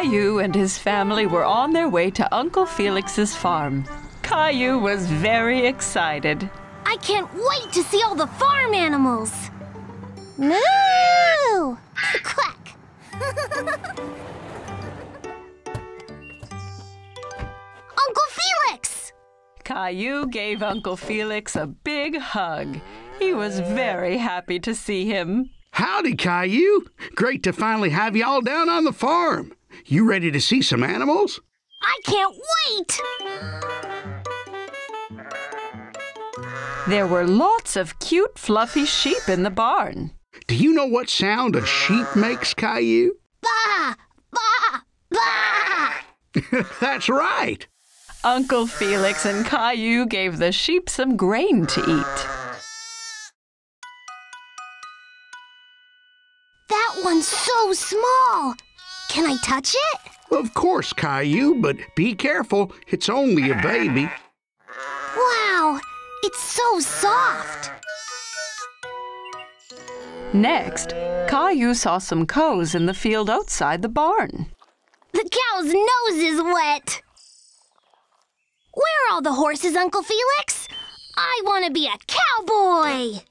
Caillou and his family were on their way to Uncle Felix's farm. Caillou was very excited. I can't wait to see all the farm animals. Moo! Quack! Uncle Felix! Caillou gave Uncle Felix a big hug. He was very happy to see him. Howdy, Caillou. Great to finally have you all down on the farm. You ready to see some animals? I can't wait! There were lots of cute, fluffy sheep in the barn. Do you know what sound a sheep makes, Caillou? Bah! Bah! Bah! That's right. Uncle Felix and Caillou gave the sheep some grain to eat. That one's so small. Can I touch it? Of course, Caillou, but be careful. It's only a baby. Wow, it's so soft. Next, Caillou saw some cows in the field outside the barn. The cow's nose is wet. Where are all the horses, Uncle Felix? I want to be a cowboy.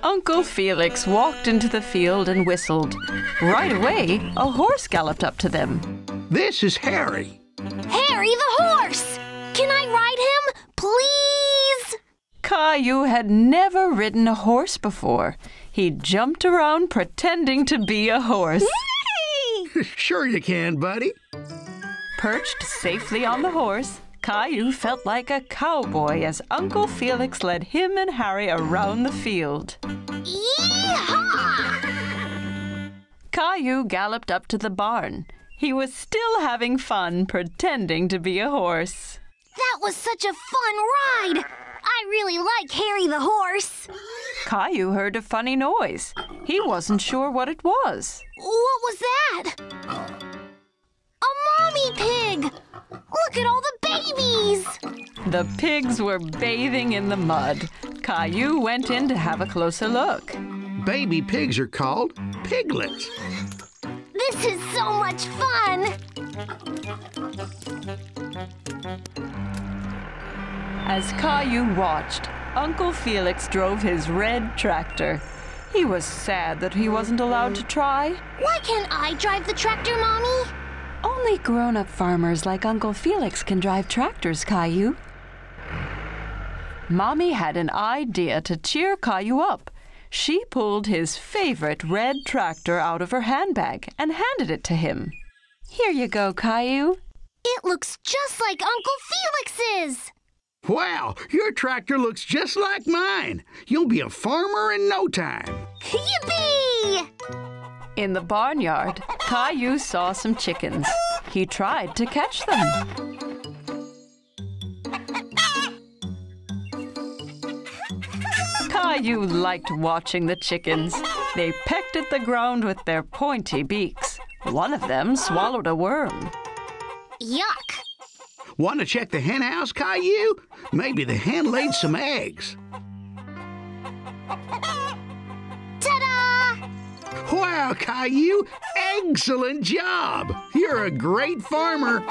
Uncle Felix walked into the field and whistled. Right away, a horse galloped up to them. This is Harry. Harry the horse! Can I ride him, please? Caillou had never ridden a horse before. He jumped around pretending to be a horse. Sure you can, buddy. Perched safely on the horse, Caillou felt like a cowboy as Uncle Felix led him and Harry around the field. Yee-haw! Caillou galloped up to the barn. He was still having fun pretending to be a horse. That was such a fun ride! I really like Harry the horse. Caillou heard a funny noise. He wasn't sure what it was. What was that? A mommy pig! Look at all the babies! The pigs were bathing in the mud. Caillou went in to have a closer look. Baby pigs are called piglets. This is so much fun! As Caillou watched, Uncle Felix drove his red tractor. He was sad that he wasn't allowed to try. Why can't I drive the tractor, Mommy? Only grown-up farmers like Uncle Felix can drive tractors, Caillou. Mommy had an idea to cheer Caillou up. She pulled his favorite red tractor out of her handbag and handed it to him. Here you go, Caillou. It looks just like Uncle Felix's! Wow, your tractor looks just like mine. You'll be a farmer in no time. Yippee! In the barnyard, Caillou saw some chickens. He tried to catch them. Caillou liked watching the chickens. They pecked at the ground with their pointy beaks. One of them swallowed a worm. Yuck! Want to check the hen house, Caillou? Maybe the hen laid some eggs. Ta-da! Wow, Caillou! Excellent job! You're a great farmer.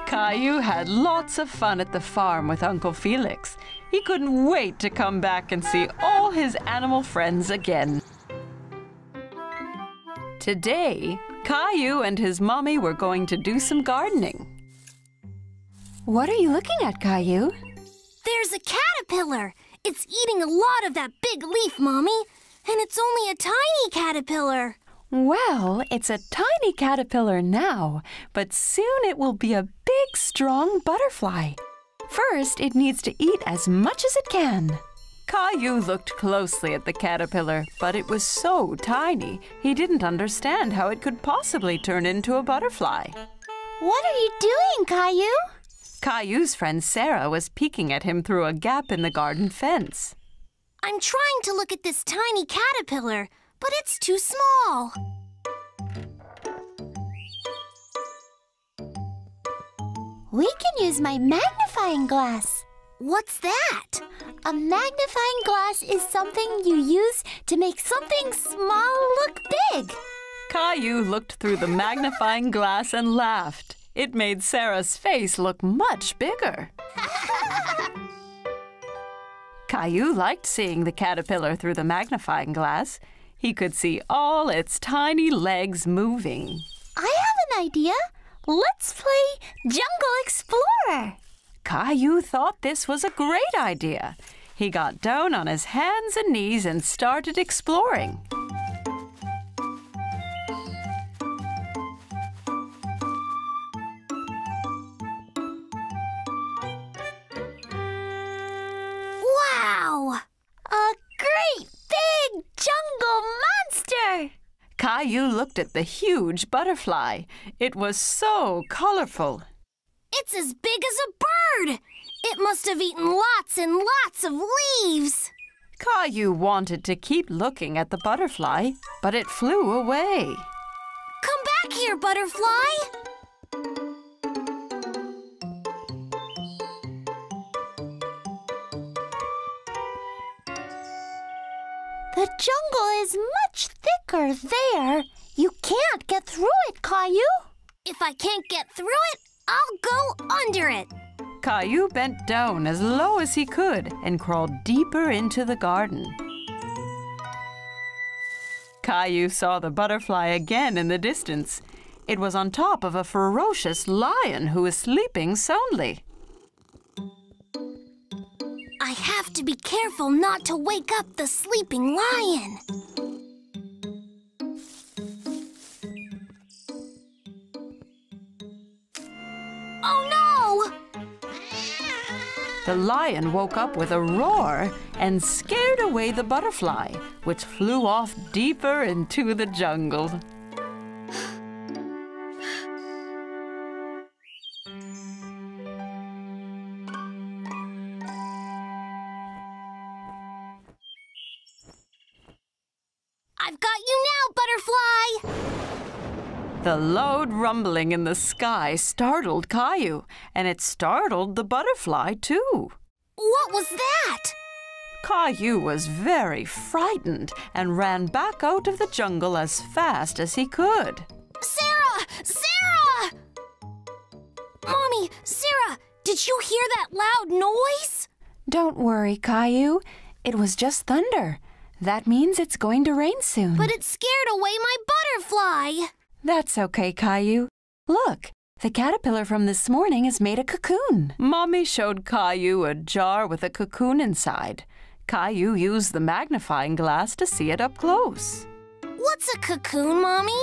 Caillou had lots of fun at the farm with Uncle Felix. He couldn't wait to come back and see all his animal friends again. Today, Caillou and his mommy were going to do some gardening. What are you looking at, Caillou? There's a caterpillar! It's eating a lot of that big leaf, Mommy. And it's only a tiny caterpillar. Well, it's a tiny caterpillar now, but soon it will be a big, strong butterfly. First, it needs to eat as much as it can. Caillou looked closely at the caterpillar, but it was so tiny, he didn't understand how it could possibly turn into a butterfly. What are you doing, Caillou? Caillou's friend Sarah was peeking at him through a gap in the garden fence. I'm trying to look at this tiny caterpillar, but it's too small. We can use my magnifying glass. What's that? A magnifying glass is something you use to make something small look big. Caillou looked through the magnifying glass and laughed. It made Sarah's face look much bigger. Caillou liked seeing the caterpillar through the magnifying glass. He could see all its tiny legs moving. I have an idea. Let's play Jungle Explorer. Caillou thought this was a great idea. He got down on his hands and knees and started exploring. Wow! A great big jungle monster! Caillou looked at the huge butterfly. It was so colorful. It's as big as a bird! It must have eaten lots and lots of leaves! Caillou wanted to keep looking at the butterfly, but it flew away. Come back here, butterfly! The jungle is much thicker there. You can't get through it, Caillou. If I can't get through it, I'll go under it. Caillou bent down as low as he could and crawled deeper into the garden. Caillou saw the butterfly again in the distance. It was on top of a ferocious lion who was sleeping soundly. I have to be careful not to wake up the sleeping lion. Oh no! The lion woke up with a roar and scared away the butterfly, which flew off deeper into the jungle. I've got you now, butterfly! The loud rumbling in the sky startled Caillou, and it startled the butterfly too. What was that? Caillou was very frightened and ran back out of the jungle as fast as he could. Sarah! Sarah! Mommy, Sarah, did you hear that loud noise? Don't worry, Caillou. It was just thunder. That means it's going to rain soon. But it scared away my butterfly. That's okay, Caillou. Look, the caterpillar from this morning has made a cocoon. Mommy showed Caillou a jar with a cocoon inside. Caillou used the magnifying glass to see it up close. What's a cocoon, Mommy?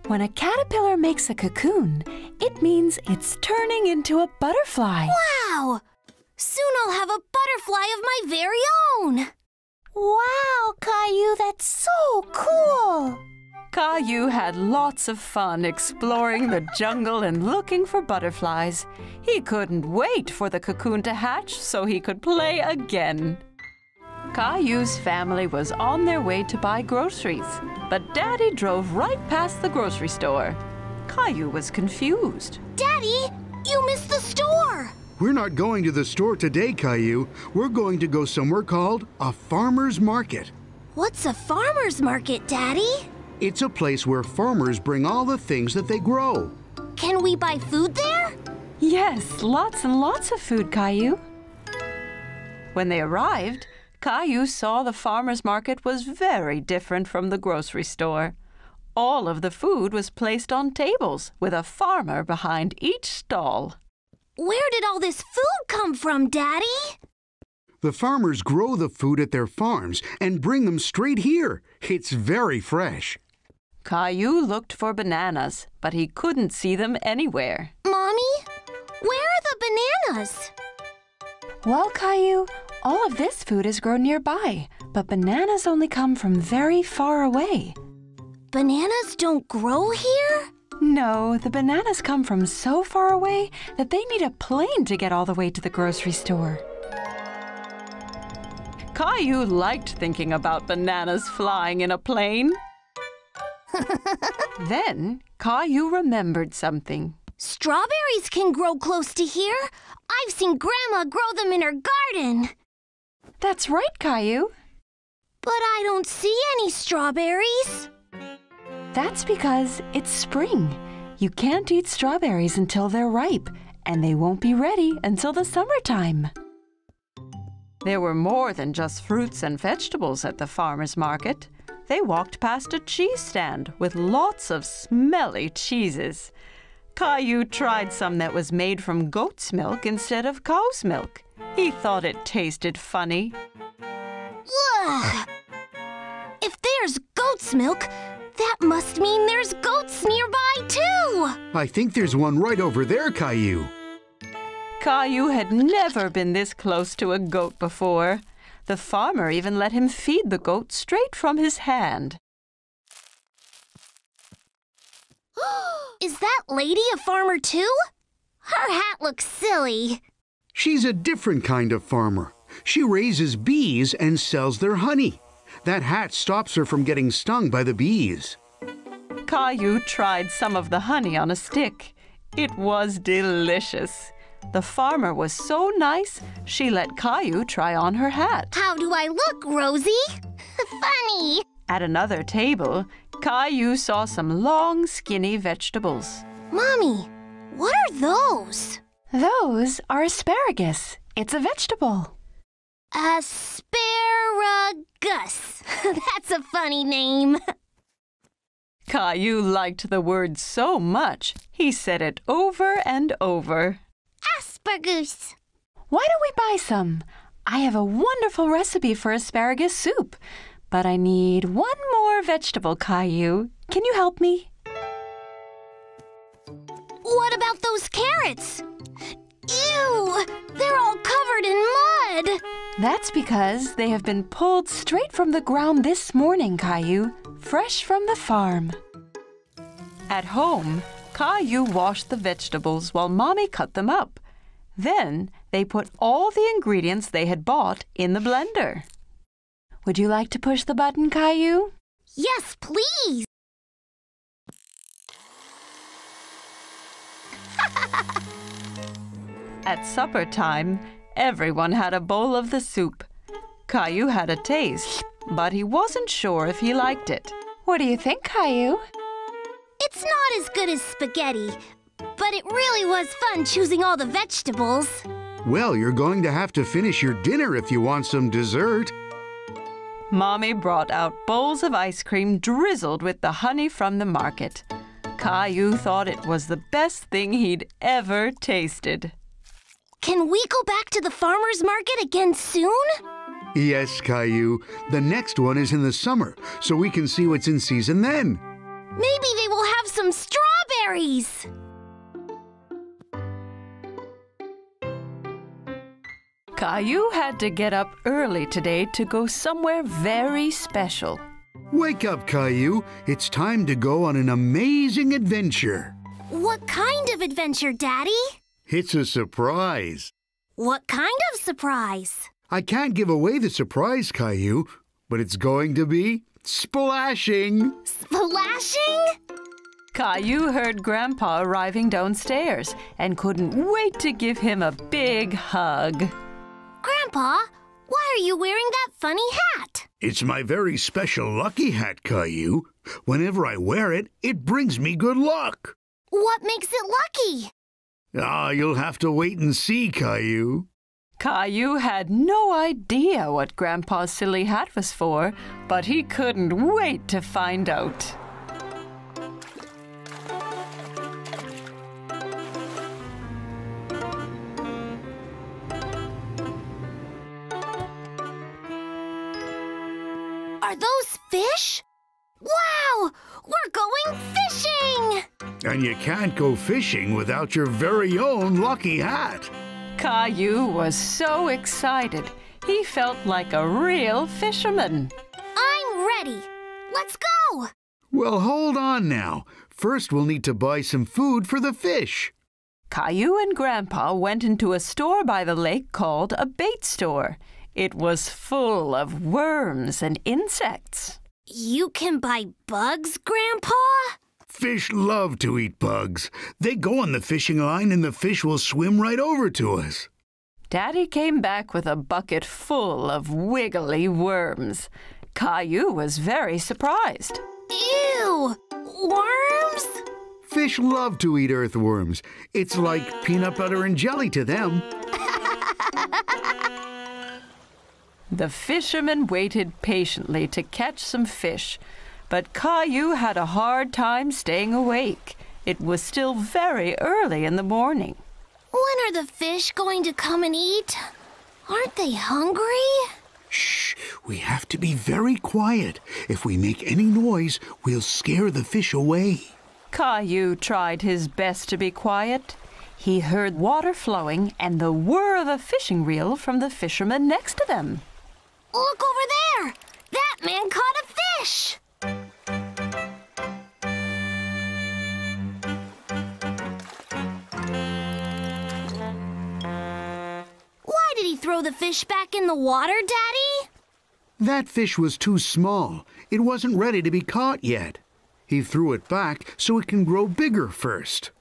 When a caterpillar makes a cocoon, it means it's turning into a butterfly. Wow! Soon I'll have a butterfly of my very own. Wow, Caillou, that's so cool! Caillou had lots of fun exploring the jungle and looking for butterflies. He couldn't wait for the cocoon to hatch so he could play again. Caillou's family was on their way to buy groceries, but Daddy drove right past the grocery store. Caillou was confused. Daddy, you missed the store! We're not going to the store today, Caillou. We're going to go somewhere called a farmer's market. What's a farmer's market, Daddy? It's a place where farmers bring all the things that they grow. Can we buy food there? Yes, lots and lots of food, Caillou. When they arrived, Caillou saw the farmer's market was very different from the grocery store. All of the food was placed on tables with a farmer behind each stall. Where did all this food come from, Daddy? The farmers grow the food at their farms and bring them straight here. It's very fresh. Caillou looked for bananas, but he couldn't see them anywhere. Mommy, where are the bananas? Well, Caillou, all of this food is grown nearby, but bananas only come from very far away. Bananas don't grow here? No, the bananas come from so far away that they need a plane to get all the way to the grocery store. Caillou liked thinking about bananas flying in a plane. Then Caillou remembered something. Strawberries can grow close to here. I've seen Grandma grow them in her garden. That's right, Caillou. But I don't see any strawberries. That's because it's spring. You can't eat strawberries until they're ripe, and they won't be ready until the summertime. There were more than just fruits and vegetables at the farmer's market. They walked past a cheese stand with lots of smelly cheeses. Caillou tried some that was made from goat's milk instead of cow's milk. He thought it tasted funny. Ugh! If there's goat's milk, that must mean there's goats nearby, too! I think there's one right over there, Caillou. Caillou had never been this close to a goat before. The farmer even let him feed the goat straight from his hand. Is that lady a farmer, too? Her hat looks silly. She's a different kind of farmer. She raises bees and sells their honey. That hat stops her from getting stung by the bees. Caillou tried some of the honey on a stick. It was delicious. The farmer was so nice, she let Caillou try on her hat. How do I look, Rosie? Funny. At another table, Caillou saw some long, skinny vegetables. Mommy, what are those? Those are asparagus. It's a vegetable. Asparagus. That's a funny name. Caillou liked the word so much, he said it over and over. Asparagus. Why don't we buy some? I have a wonderful recipe for asparagus soup. But I need one more vegetable, Caillou. Can you help me? What about those carrots? Ew! They're all covered in mud! That's because they have been pulled straight from the ground this morning, Caillou, fresh from the farm. At home, Caillou washed the vegetables while Mommy cut them up. Then they put all the ingredients they had bought in the blender. Would you like to push the button, Caillou? Yes, please! At supper time, everyone had a bowl of the soup. Caillou had a taste, but he wasn't sure if he liked it. What do you think, Caillou? It's not as good as spaghetti, but it really was fun choosing all the vegetables. Well, you're going to have to finish your dinner if you want some dessert. Mommy brought out bowls of ice cream drizzled with the honey from the market. Caillou thought it was the best thing he'd ever tasted. Can we go back to the farmer's market again soon? Yes, Caillou. The next one is in the summer, so we can see what's in season then. Maybe they will have some strawberries. Caillou had to get up early today to go somewhere very special. Wake up, Caillou. It's time to go on an amazing adventure. What kind of adventure, Daddy? It's a surprise. What kind of surprise? I can't give away the surprise, Caillou, but it's going to be splashing. Splashing? Caillou heard Grandpa arriving downstairs and couldn't wait to give him a big hug. Grandpa, why are you wearing that funny hat? It's my very special lucky hat, Caillou. Whenever I wear it, it brings me good luck. What makes it lucky? You'll have to wait and see, Caillou. Caillou had no idea what Grandpa's silly hat was for, but he couldn't wait to find out. Are those fish? Wow! We're going fishing! And you can't go fishing without your very own lucky hat. Caillou was so excited. He felt like a real fisherman. I'm ready. Let's go! Well, hold on now. First, we'll need to buy some food for the fish. Caillou and Grandpa went into a store by the lake called a bait store. It was full of worms and insects. You can buy bugs, Grandpa? Fish love to eat bugs. They go on the fishing line and the fish will swim right over to us. Daddy came back with a bucket full of wiggly worms. Caillou was very surprised. Ew! Worms? Fish love to eat earthworms. It's like peanut butter and jelly to them. The fisherman waited patiently to catch some fish, but Caillou had a hard time staying awake. It was still very early in the morning. When are the fish going to come and eat? Aren't they hungry? Shh, we have to be very quiet. If we make any noise, we'll scare the fish away. Caillou tried his best to be quiet. He heard water flowing and the whir of a fishing reel from the fisherman next to them. Look over there! That man caught a fish! Why did he throw the fish back in the water, Daddy? That fish was too small. It wasn't ready to be caught yet. He threw it back so it can grow bigger first.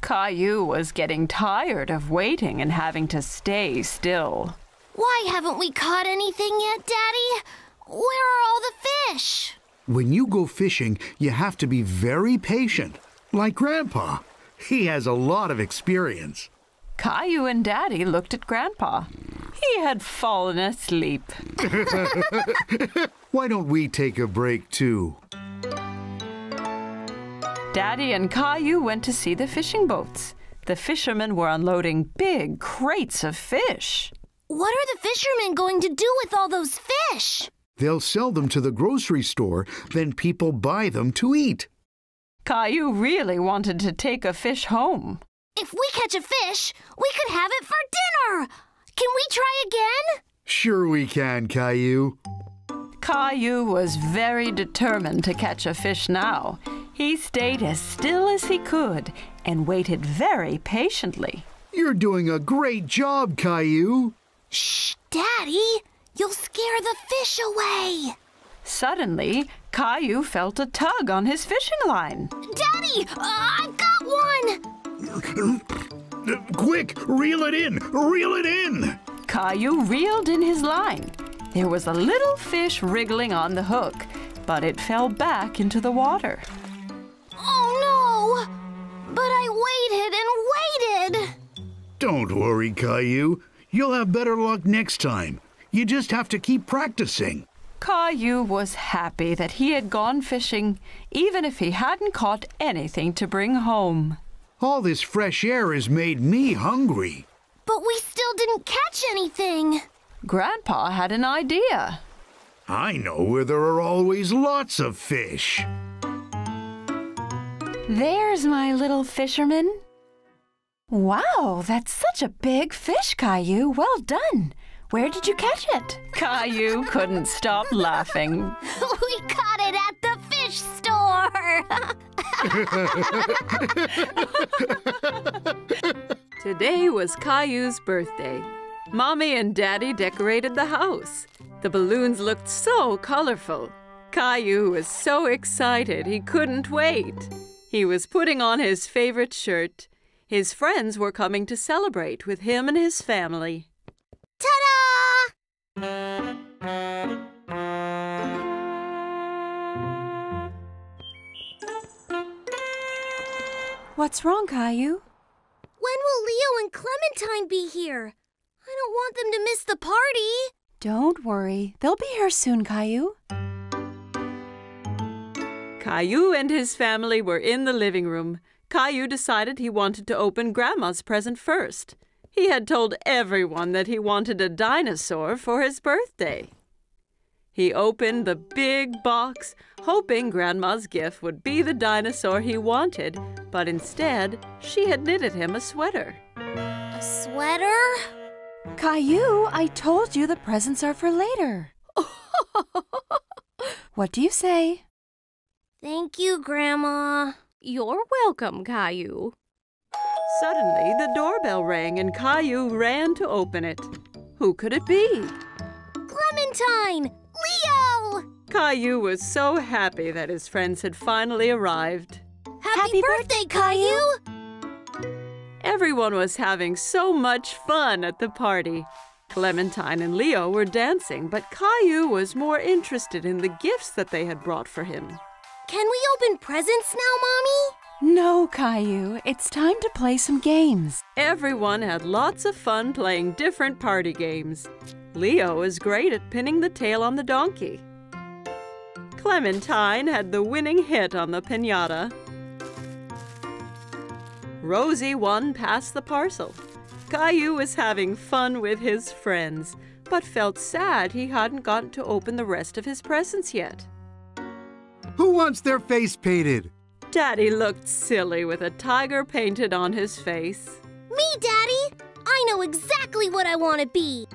Caillou was getting tired of waiting and having to stay still. Why haven't we caught anything yet, Daddy? Where are all the fish? When you go fishing, you have to be very patient. Like Grandpa. He has a lot of experience. Caillou and Daddy looked at Grandpa. He had fallen asleep. Why don't we take a break, too? Daddy and Caillou went to see the fishing boats. The fishermen were unloading big crates of fish. What are the fishermen going to do with all those fish? They'll sell them to the grocery store, then people buy them to eat. Caillou really wanted to take a fish home. If we catch a fish, we could have it for dinner! Can we try again? Sure we can, Caillou. Caillou was very determined to catch a fish now. He stayed as still as he could and waited very patiently. You're doing a great job, Caillou. Shh, Daddy! You'll scare the fish away! Suddenly, Caillou felt a tug on his fishing line. Daddy! I've got one! Quick, reel it in! Reel it in! Caillou reeled in his line. There was a little fish wriggling on the hook, but it fell back into the water. Oh no! But I waited and waited! Don't worry, Caillou. You'll have better luck next time. You just have to keep practicing. Caillou was happy that he had gone fishing, even if he hadn't caught anything to bring home. All this fresh air has made me hungry. But we still didn't catch anything. Grandpa had an idea. I know where there are always lots of fish. There's my little fisherman. Wow, that's such a big fish, Caillou. Well done. Where did you catch it? Caillou couldn't stop laughing. We caught it at the fish store! Today was Caillou's birthday. Mommy and Daddy decorated the house. The balloons looked so colorful. Caillou was so excited he couldn't wait. He was putting on his favorite shirt. His friends were coming to celebrate with him and his family. Ta-da! What's wrong, Caillou? When will Leo and Clementine be here? I don't want them to miss the party. Don't worry. They'll be here soon, Caillou. Caillou and his family were in the living room. Caillou decided he wanted to open Grandma's present first. He had told everyone that he wanted a dinosaur for his birthday. He opened the big box, hoping Grandma's gift would be the dinosaur he wanted, but instead, she had knitted him a sweater. A sweater? Caillou, I told you the presents are for later. What do you say? Thank you, Grandma. You're welcome, Caillou. Suddenly, the doorbell rang and Caillou ran to open it. Who could it be? Clementine! Leo! Caillou was so happy that his friends had finally arrived. Happy birthday, Caillou! Everyone was having so much fun at the party. Clementine and Leo were dancing, but Caillou was more interested in the gifts that they had brought for him. Can we open presents now, Mommy? No, Caillou. It's time to play some games. Everyone had lots of fun playing different party games. Leo is great at pinning the tail on the donkey. Clementine had the winning hit on the piñata. Rosie won Pass the Parcel. Caillou was having fun with his friends, but felt sad he hadn't gotten to open the rest of his presents yet. Who wants their face painted? Daddy looked silly with a tiger painted on his face. Me, Daddy! I know exactly what I want to be.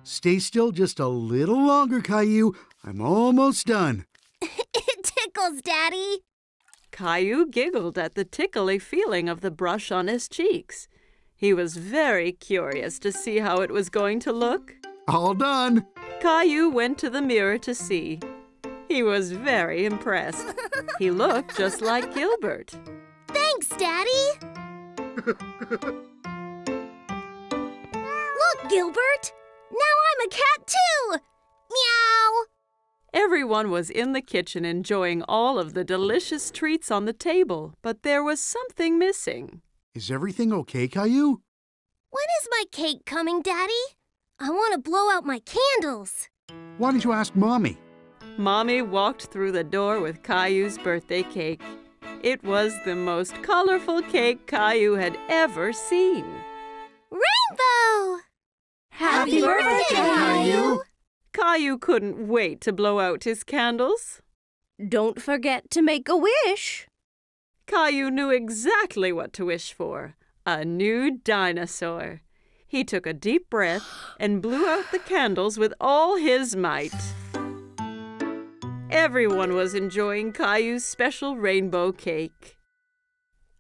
Stay still just a little longer, Caillou. I'm almost done. It tickles, Daddy. Caillou giggled at the tickly feeling of the brush on his cheeks. He was very curious to see how it was going to look. All done. Caillou went to the mirror to see. He was very impressed. He looked just like Gilbert. Thanks, Daddy. Look, Gilbert. Now I'm a cat too. Meow. Everyone was in the kitchen enjoying all of the delicious treats on the table, but there was something missing. Is everything okay, Caillou? When is my cake coming, Daddy? I want to blow out my candles. Why don't you ask Mommy? Mommy walked through the door with Caillou's birthday cake. It was the most colorful cake Caillou had ever seen. Rainbow! Happy birthday, Caillou! Caillou couldn't wait to blow out his candles. Don't forget to make a wish. Caillou knew exactly what to wish for. A new dinosaur. He took a deep breath and blew out the candles with all his might. Everyone was enjoying Caillou's special rainbow cake.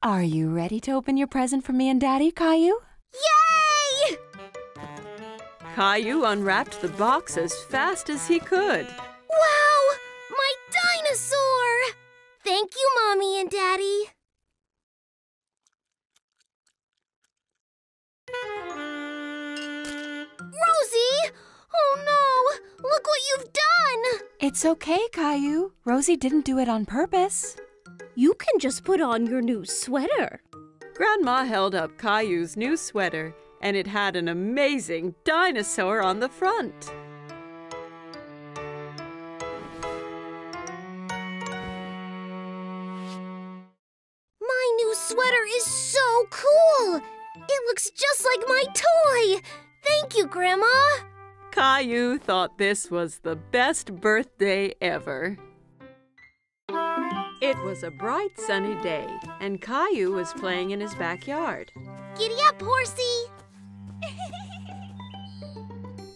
Are you ready to open your present for me and Daddy, Caillou? Yay! Caillou unwrapped the box as fast as he could. Wow! My dinosaur! Thank you, Mommy and Daddy. Rosie! Oh no! Look what you've done! It's okay, Caillou. Rosie didn't do it on purpose. You can just put on your new sweater. Grandma held up Caillou's new sweater, and it had an amazing dinosaur on the front. My new sweater is so cool! It looks just like my toy! Thank you, Grandma! Caillou thought this was the best birthday ever. It was a bright sunny day, and Caillou was playing in his backyard. Giddy up, horsey!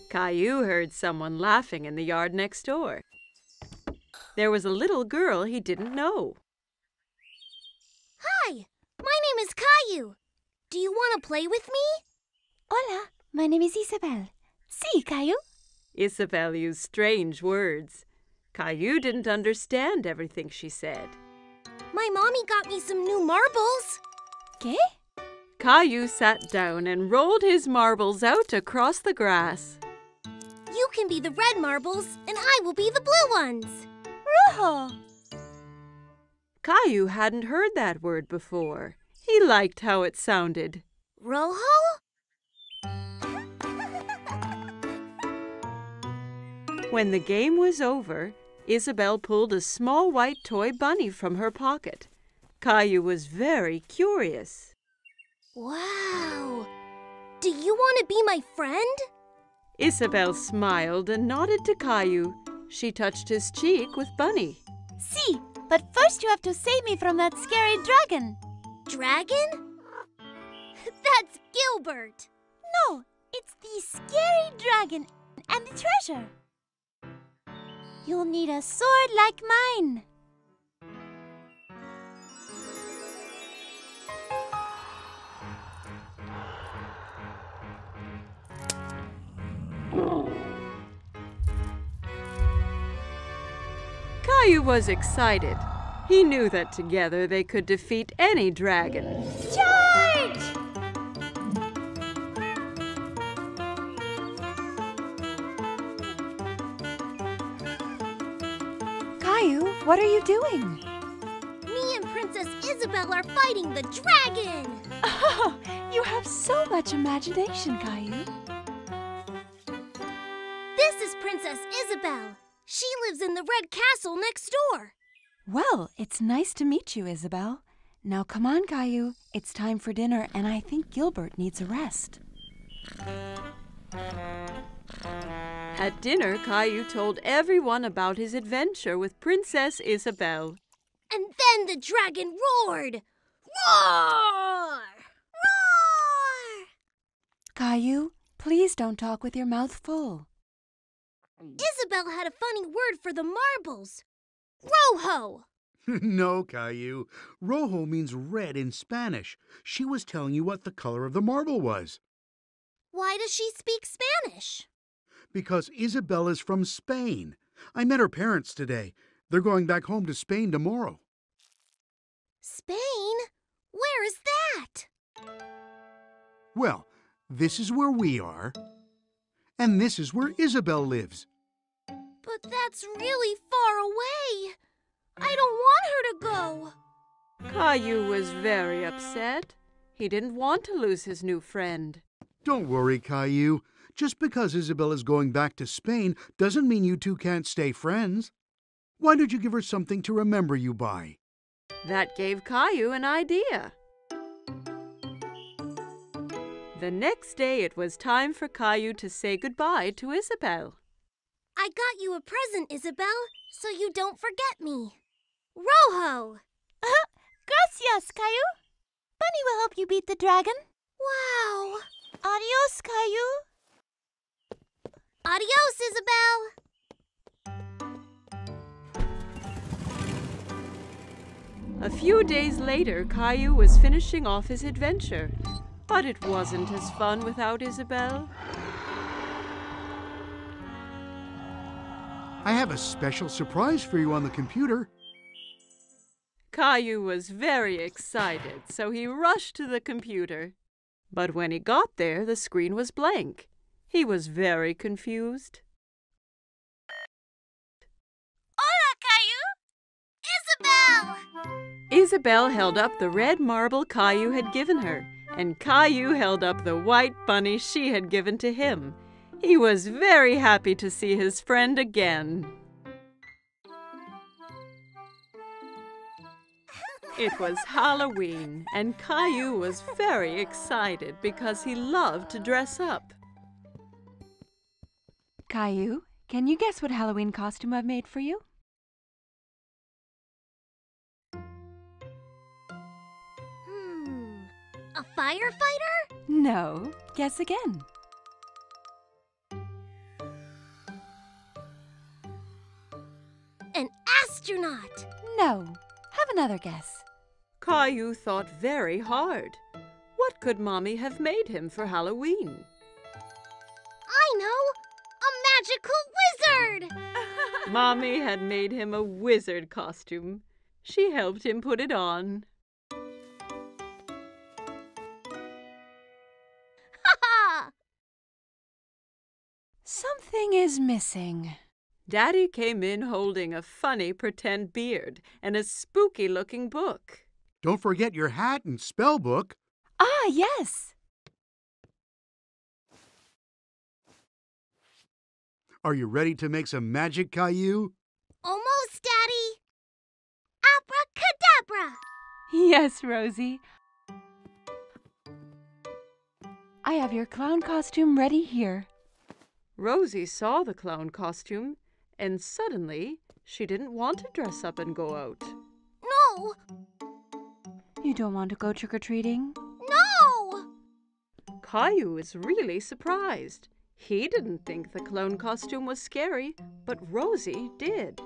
Caillou heard someone laughing in the yard next door. There was a little girl he didn't know. Hi, my name is Caillou. Do you want to play with me? Hola, my name is Isabel. Sí, Caillou. Isabel used strange words. Caillou didn't understand everything she said. My mommy got me some new marbles. ¿Qué? Caillou sat down and rolled his marbles out across the grass. You can be the red marbles, and I will be the blue ones. Rojo. Caillou hadn't heard that word before. He liked how it sounded. Rojo? When the game was over, Isabel pulled a small white toy bunny from her pocket. Caillou was very curious. Wow! Do you want to be my friend? Isabel smiled and nodded to Caillou. She touched his cheek with Bunny. Sí, but first you have to save me from that scary dragon. Dragon? That's Gilbert. No, it's the scary dragon and the treasure. You'll need a sword like mine. Caillou was excited. He knew that together they could defeat any dragon. Charge! Caillou, What are you doing? Me and Princess Isabel are fighting the dragon! Oh, you have so much imagination, Caillou. This is Princess Isabel. She lives in the red castle next door. Well, it's nice to meet you, Isabel. Now come on, Caillou. It's time for dinner, and I think Gilbert needs a rest. At dinner, Caillou told everyone about his adventure with Princess Isabel. And then the dragon roared. Roar! Roar! Caillou, please don't talk with your mouth full. Isabel had a funny word for the marbles. Rojo! No, Caillou. Rojo means red in Spanish. She was telling you what the color of the marble was. Why does she speak Spanish? Because Isabel is from Spain. I met her parents today. They're going back home to Spain tomorrow. Spain? Where is that? Well, this is where we are. And this is where Isabel lives. But that's really far away. I don't want her to go. Caillou was very upset. He didn't want to lose his new friend. Don't worry, Caillou. Just because Isabel is going back to Spain doesn't mean you two can't stay friends. Why don't you give her something to remember you by? That gave Caillou an idea. The next day it was time for Caillou to say goodbye to Isabel. I got you a present, Isabel, so you don't forget me. Rojo! Gracias, Caillou. Bunny will help you beat the dragon. Wow! Adios, Caillou. Adios, Isabel! A few days later, Caillou was finishing off his adventure. But it wasn't as fun without Isabel. I have a special surprise for you on the computer. Caillou was very excited, so he rushed to the computer. But when he got there, the screen was blank. He was very confused. Hola, Caillou! Isabel! Isabel held up the red marble Caillou had given her, and Caillou held up the white bunny she had given to him. He was very happy to see his friend again. It was Halloween, and Caillou was very excited because he loved to dress up. Caillou, can you guess what Halloween costume I've made for you? A firefighter? No. Guess again. An astronaut? No. Have another guess. Caillou thought very hard. What could Mommy have made him for Halloween? I know! A magical wizard! Mommy had made him a wizard costume. She helped him put it on. Ha! Something is missing. Daddy came in holding a funny pretend beard and a spooky-looking book. Don't forget your hat and spell book. Ah, yes. Are you ready to make some magic, Caillou? Almost, Daddy. Abracadabra! Yes, Rosie. I have your clown costume ready here. Rosie saw the clown costume, and suddenly she didn't want to dress up and go out. No! You don't want to go trick-or-treating? No! Caillou was really surprised. He didn't think the clown costume was scary, but Rosie did.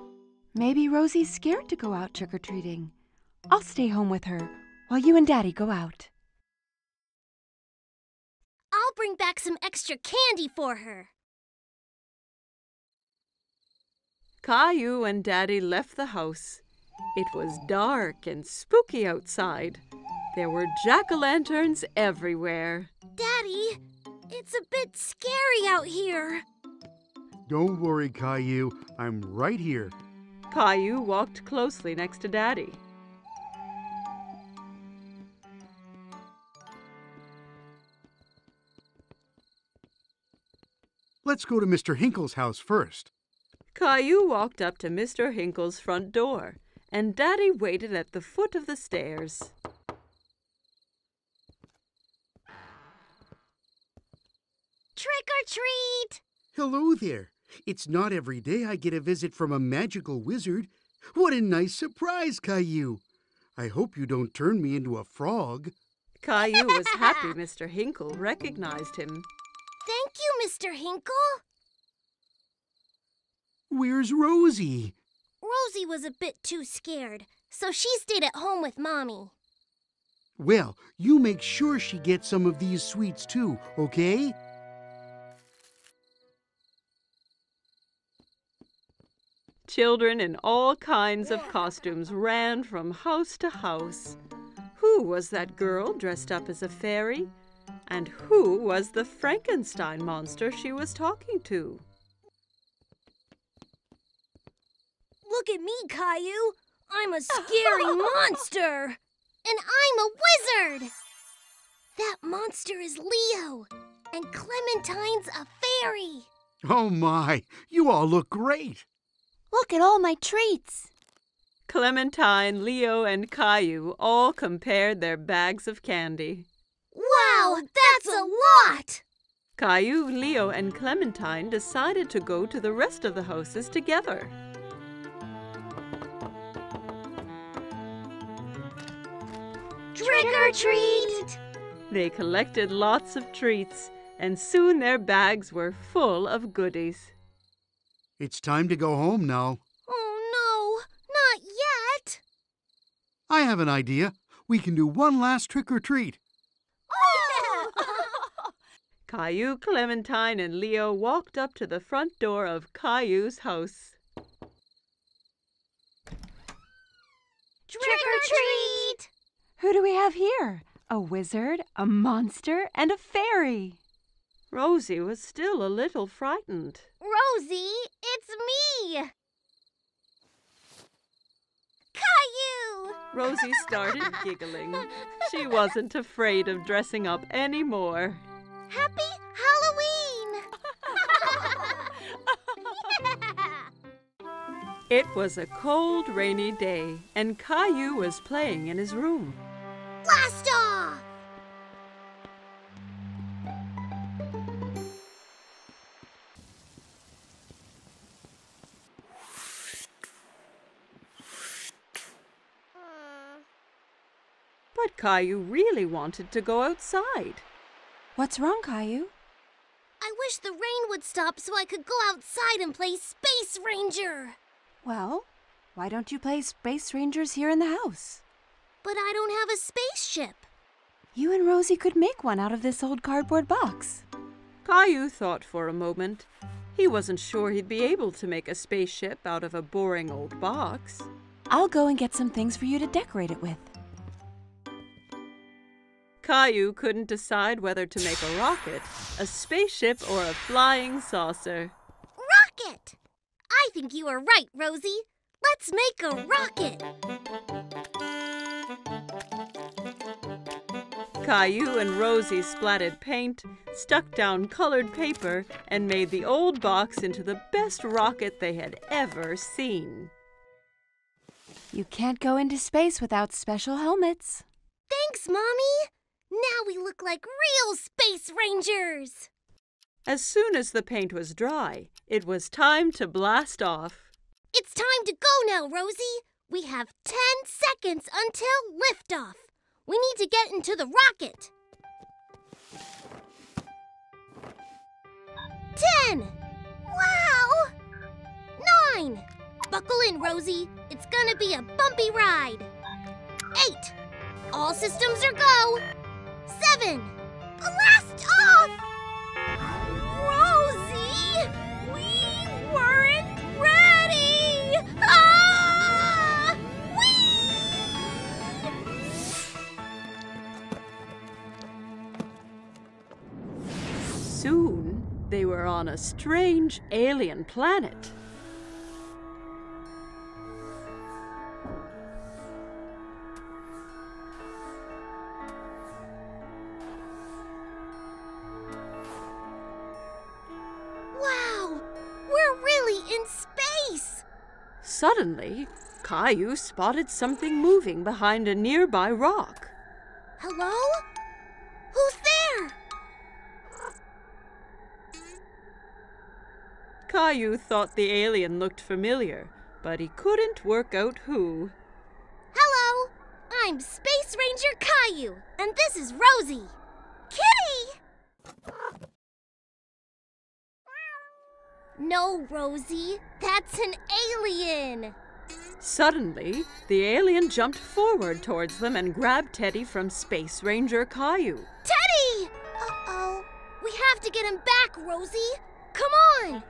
Maybe Rosie's scared to go out trick-or-treating. I'll stay home with her while you and Daddy go out. I'll bring back some extra candy for her. Caillou and Daddy left the house. It was dark and spooky outside. There were jack-o'-lanterns everywhere. Daddy, it's a bit scary out here. Don't worry, Caillou. I'm right here. Caillou walked closely next to Daddy. Let's go to Mr. Hinkle's house first. Caillou walked up to Mr. Hinkle's front door, and Daddy waited at the foot of the stairs. Trick or treat! Hello there. It's not every day I get a visit from a magical wizard. What a nice surprise, Caillou. I hope you don't turn me into a frog. Caillou was happy Mr. Hinkle recognized him. Thank you, Mr. Hinkle. Where's Rosie? Rosie was a bit too scared, so she stayed at home with Mommy. Well, you make sure she gets some of these sweets too, okay? Children in all kinds of costumes ran from house to house. Who was that girl dressed up as a fairy? And who was the Frankenstein monster she was talking to? Look at me, Caillou. I'm a scary monster. And I'm a wizard. That monster is Leo. And Clementine's a fairy. Oh my, you all look great. Look at all my treats. Clementine, Leo, and Caillou all compared their bags of candy. Wow, that's a lot! Caillou, Leo, and Clementine decided to go to the rest of the houses together. Trick or treat! They collected lots of treats, and soon their bags were full of goodies. It's time to go home now. Oh no, not yet! I have an idea. We can do one last trick or treat. Caillou, Clementine, and Leo walked up to the front door of Caillou's house. Trick or treat! Who do we have here? A wizard, a monster, and a fairy. Rosie was still a little frightened. Rosie, it's me! Caillou! Rosie started giggling. She wasn't afraid of dressing up anymore. Happy Halloween! It was a cold, rainy day, and Caillou was playing in his room. Blast off! But Caillou really wanted to go outside. What's wrong, Caillou? I wish the rain would stop so I could go outside and play Space Ranger. Well, why don't you play Space Rangers here in the house? But I don't have a spaceship. You and Rosie could make one out of this old cardboard box. Caillou thought for a moment. He wasn't sure he'd be able to make a spaceship out of a boring old box. I'll go and get some things for you to decorate it with. Caillou couldn't decide whether to make a rocket, a spaceship, or a flying saucer. Rocket! I think you are right, Rosie. Let's make a rocket. Caillou and Rosie splatted paint, stuck down colored paper, and made the old box into the best rocket they had ever seen. You can't go into space without special helmets. Thanks, Mommy. Now we look like real Space Rangers. As soon as the paint was dry, it was time to blast off. It's time to go now, Rosie. We have 10 seconds until liftoff. We need to get into the rocket. 10. Wow. 9. Buckle in, Rosie. It's gonna be a bumpy ride. 8. All systems are go. 7. Blast off! Rosie! We weren't ready! Ah! Whee! Soon, they were on a strange alien planet. in space! Suddenly, Caillou spotted something moving behind a nearby rock. Hello? Who's there? Caillou thought the alien looked familiar, but he couldn't work out who. Hello, I'm Space Ranger Caillou, and this is Rosie. Kitty! No, Rosie, that's an alien. Suddenly, the alien jumped forward towards them and grabbed Teddy from Space Ranger Caillou. Teddy! Uh-oh. We have to get him back, Rosie. Come on!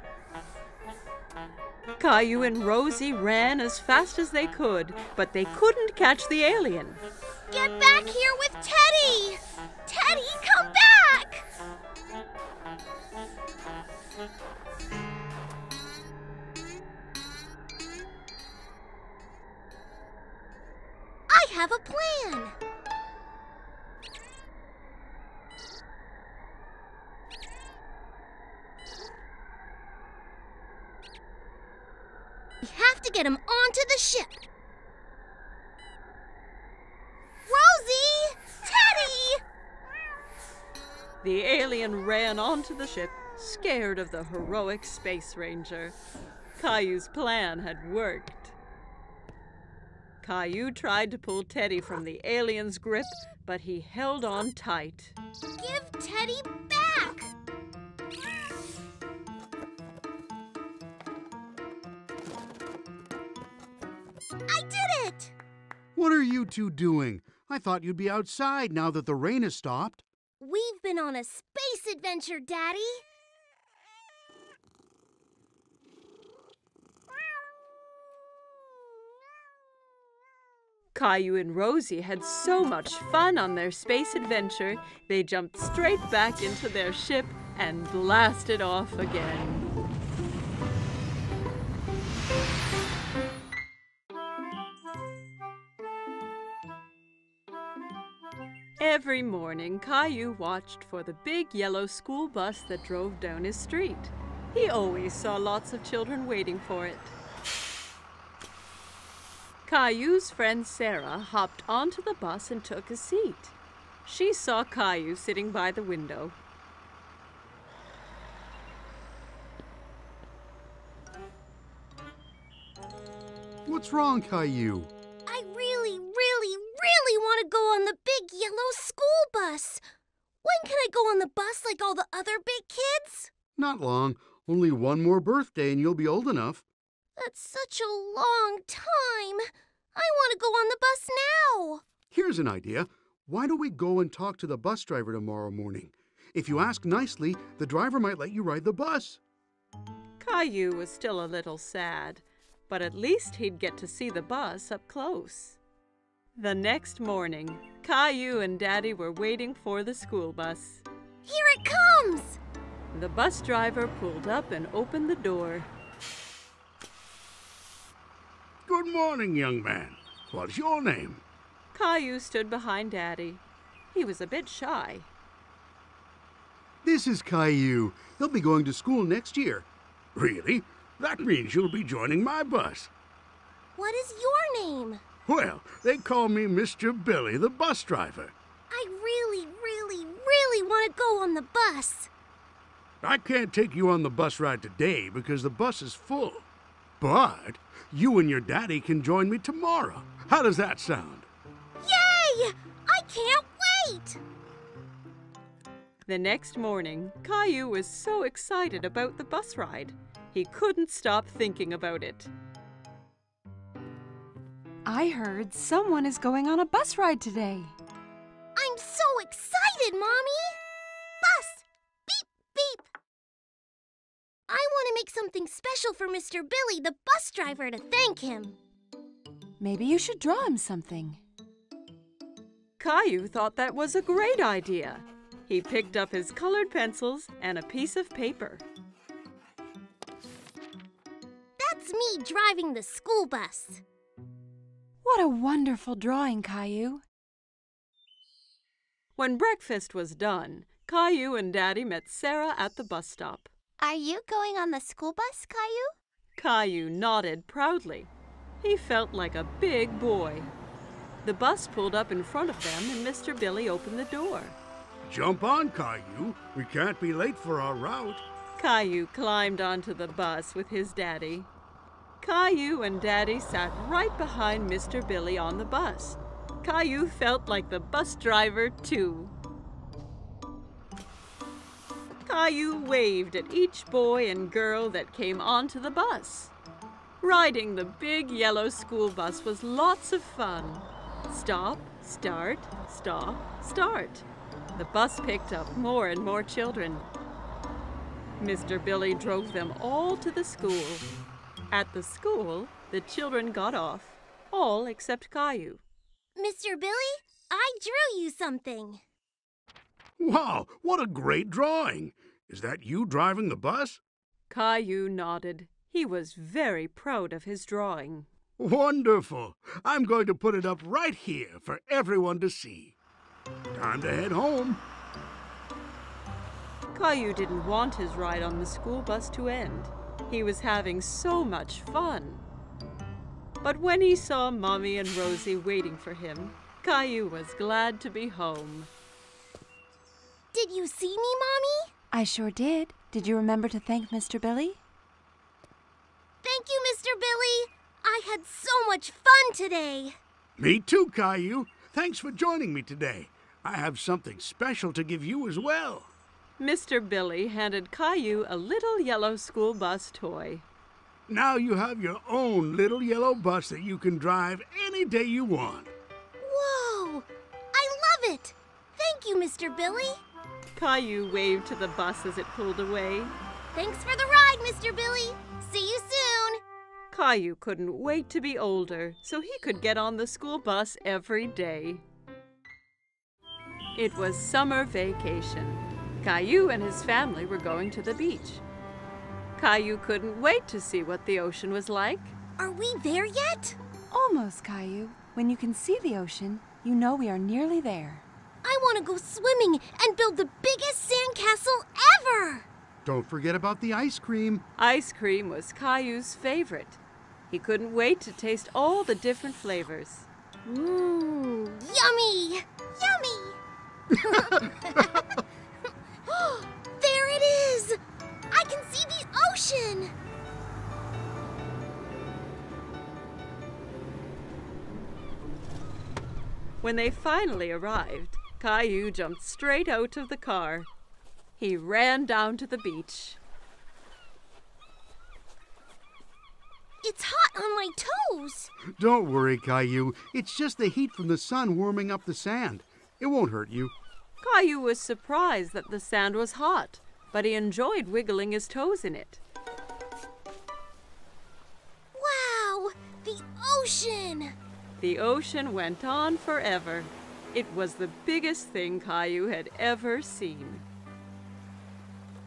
Caillou and Rosie ran as fast as they could, but they couldn't catch the alien. Get back here with Teddy! Teddy, come back! I have a plan. We have to get him onto the ship. Rosie! Teddy! The alien ran onto the ship, scared of the heroic Space Ranger. Caillou's plan had worked. Caillou tried to pull Teddy from the alien's grip, but he held on tight. Give Teddy back! I did it! What are you two doing? I thought you'd be outside now that the rain has stopped. We've been on a space adventure, Daddy. Caillou and Rosie had so much fun on their space adventure, they jumped straight back into their ship and blasted off again. Every morning, Caillou watched for the big yellow school bus that drove down his street. He always saw lots of children waiting for it. Caillou's friend Sarah hopped onto the bus and took a seat. She saw Caillou sitting by the window. What's wrong, Caillou? I really want to go on the big yellow school bus. When can I go on the bus like all the other big kids? Not long. Only one more birthday and you'll be old enough. That's such a long time. I want to go on the bus now. Here's an idea. Why don't we go and talk to the bus driver tomorrow morning? If you ask nicely, the driver might let you ride the bus. Caillou was still a little sad, but at least he'd get to see the bus up close. The next morning, Caillou and Daddy were waiting for the school bus. Here it comes! The bus driver pulled up and opened the door. Good morning, young man. What's your name? Caillou stood behind Daddy. He was a bit shy. This is Caillou. He'll be going to school next year. Really? That means you'll be joining my bus. What is your name? Well, they call me Mr. Billy, the bus driver. I really want to go on the bus. I can't take you on the bus ride today because the bus is full. But you and your daddy can join me tomorrow. How does that sound? Yay! I can't wait! The next morning, Caillou was so excited about the bus ride. He couldn't stop thinking about it. I heard someone is going on a bus ride today. I'm so excited, Mommy! Bus! Beep, beep! I want to make something special for Mr. Billy, the bus driver, to thank him. Maybe you should draw him something. Caillou thought that was a great idea. He picked up his colored pencils and a piece of paper. That's me driving the school bus. What a wonderful drawing, Caillou. When breakfast was done, Caillou and Daddy met Sarah at the bus stop. Are you going on the school bus, Caillou? Caillou nodded proudly. He felt like a big boy. The bus pulled up in front of them and Mr. Billy opened the door. Jump on, Caillou. We can't be late for our route. Caillou climbed onto the bus with his daddy. Caillou and Daddy sat right behind Mr. Billy on the bus. Caillou felt like the bus driver, too. Caillou waved at each boy and girl that came onto the bus. Riding the big yellow school bus was lots of fun. Stop, start, stop, start. The bus picked up more and more children. Mr. Billy drove them all to the school. At the school, the children got off, all except Caillou. Mr. Billy, I drew you something. Wow, what a great drawing. Is that you driving the bus? Caillou nodded. He was very proud of his drawing. Wonderful. I'm going to put it up right here for everyone to see. Time to head home. Caillou didn't want his ride on the school bus to end. He was having so much fun. But when he saw Mommy and Rosie waiting for him, Caillou was glad to be home. Did you see me, Mommy? I sure did. Did you remember to thank Mr. Billy? Thank you, Mr. Billy. I had so much fun today. Me too, Caillou. Thanks for joining me today. I have something special to give you as well. Mr. Billy handed Caillou a little yellow school bus toy. Now you have your own little yellow bus that you can drive any day you want. Whoa! I love it! Thank you, Mr. Billy. Caillou waved to the bus as it pulled away. Thanks for the ride, Mr. Billy. See you soon. Caillou couldn't wait to be older so he could get on the school bus every day. It was summer vacation. Caillou and his family were going to the beach. Caillou couldn't wait to see what the ocean was like. Are we there yet? Almost, Caillou. When you can see the ocean, you know we are nearly there. I want to go swimming and build the biggest sandcastle ever! Don't forget about the ice cream. Ice cream was Caillou's favorite. He couldn't wait to taste all the different flavors. Mmm, yummy! Yummy! There it is! I can see the ocean! When they finally arrived, Caillou jumped straight out of the car. He ran down to the beach. It's hot on my toes! Don't worry, Caillou. It's just the heat from the sun warming up the sand. It won't hurt you. Caillou was surprised that the sand was hot, but he enjoyed wiggling his toes in it. Wow! The ocean! The ocean went on forever. It was the biggest thing Caillou had ever seen.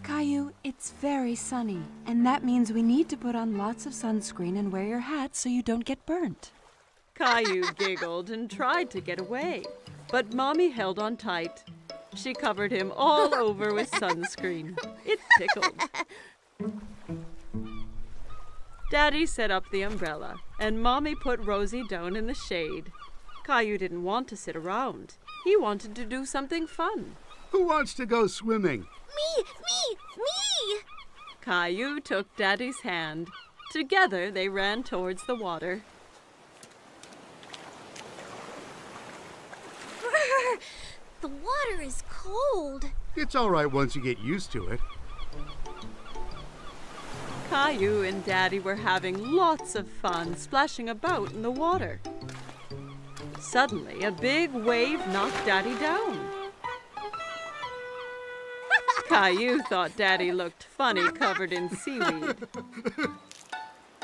Caillou, it's very sunny, and that means we need to put on lots of sunscreen and wear your hat so you don't get burnt. Caillou giggled and tried to get away, but Mommy held on tight. She covered him all over with sunscreen. It tickled. Daddy set up the umbrella, and Mommy put Rosie down in the shade. Caillou didn't want to sit around. He wanted to do something fun. Who wants to go swimming? Me! Caillou took Daddy's hand. Together they ran towards the water. Brr, the water is cold. It's all right once you get used to it. Caillou and Daddy were having lots of fun splashing about in the water. Suddenly, a big wave knocked Daddy down. Caillou thought Daddy looked funny covered in seaweed.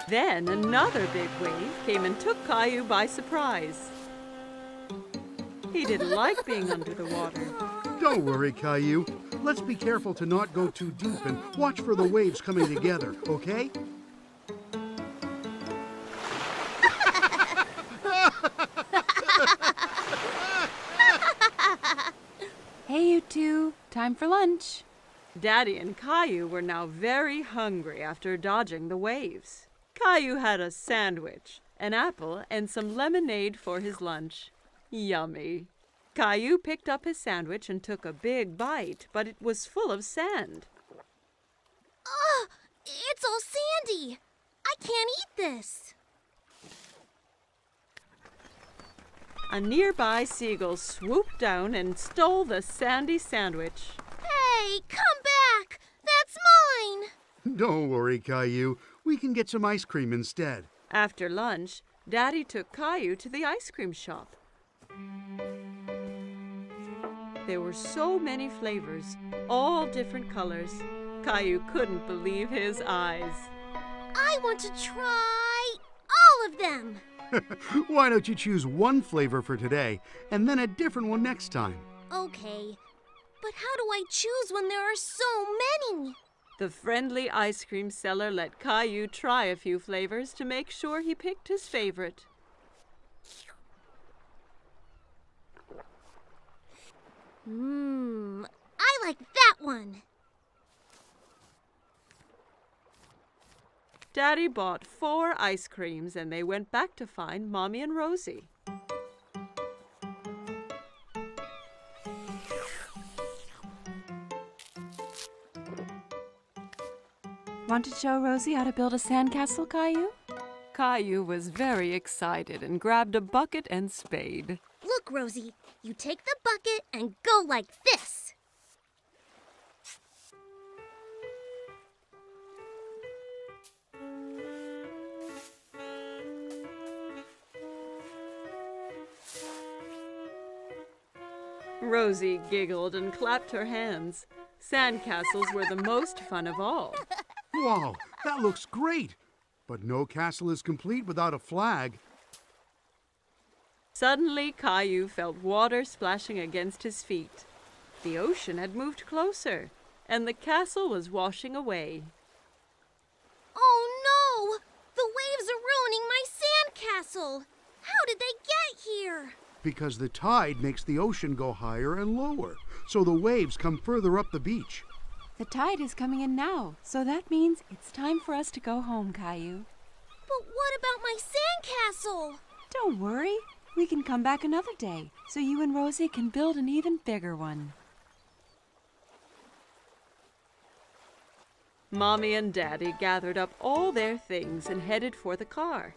Then another big wave came and took Caillou by surprise. He didn't like being under the water. Don't worry, Caillou. Let's be careful to not go too deep and watch for the waves coming together, okay? Hey, you two. Time for lunch. Daddy and Caillou were now very hungry after dodging the waves. Caillou had a sandwich, an apple, and some lemonade for his lunch. Yummy. Caillou picked up his sandwich and took a big bite, but it was full of sand. Ugh! It's all sandy! I can't eat this! A nearby seagull swooped down and stole the sandy sandwich. Hey, come back! That's mine! Don't worry, Caillou. We can get some ice cream instead. After lunch, Daddy took Caillou to the ice cream shop. There were so many flavors, all different colors. Caillou couldn't believe his eyes. I want to try all of them! Why don't you choose one flavor for today and then a different one next time? Okay, but how do I choose when there are so many? The friendly ice cream seller let Caillou try a few flavors to make sure he picked his favorite. I like that one. Daddy bought 4 ice creams and they went back to find Mommy and Rosie. Want to show Rosie how to build a sandcastle, Caillou? Caillou was very excited and grabbed a bucket and spade. Look, Rosie, you take the bucket and go like this. Rosie giggled and clapped her hands. Sandcastles were the most fun of all. Wow, that looks great! But no castle is complete without a flag. Suddenly, Caillou felt water splashing against his feet. The ocean had moved closer, and the castle was washing away. Oh no! The waves are ruining my sandcastle! How did they get here? Because the tide makes the ocean go higher and lower, so the waves come further up the beach. The tide is coming in now, so that means it's time for us to go home, Caillou. But what about my sandcastle? Don't worry. We can come back another day, so you and Rosie can build an even bigger one. Mommy and Daddy gathered up all their things and headed for the car.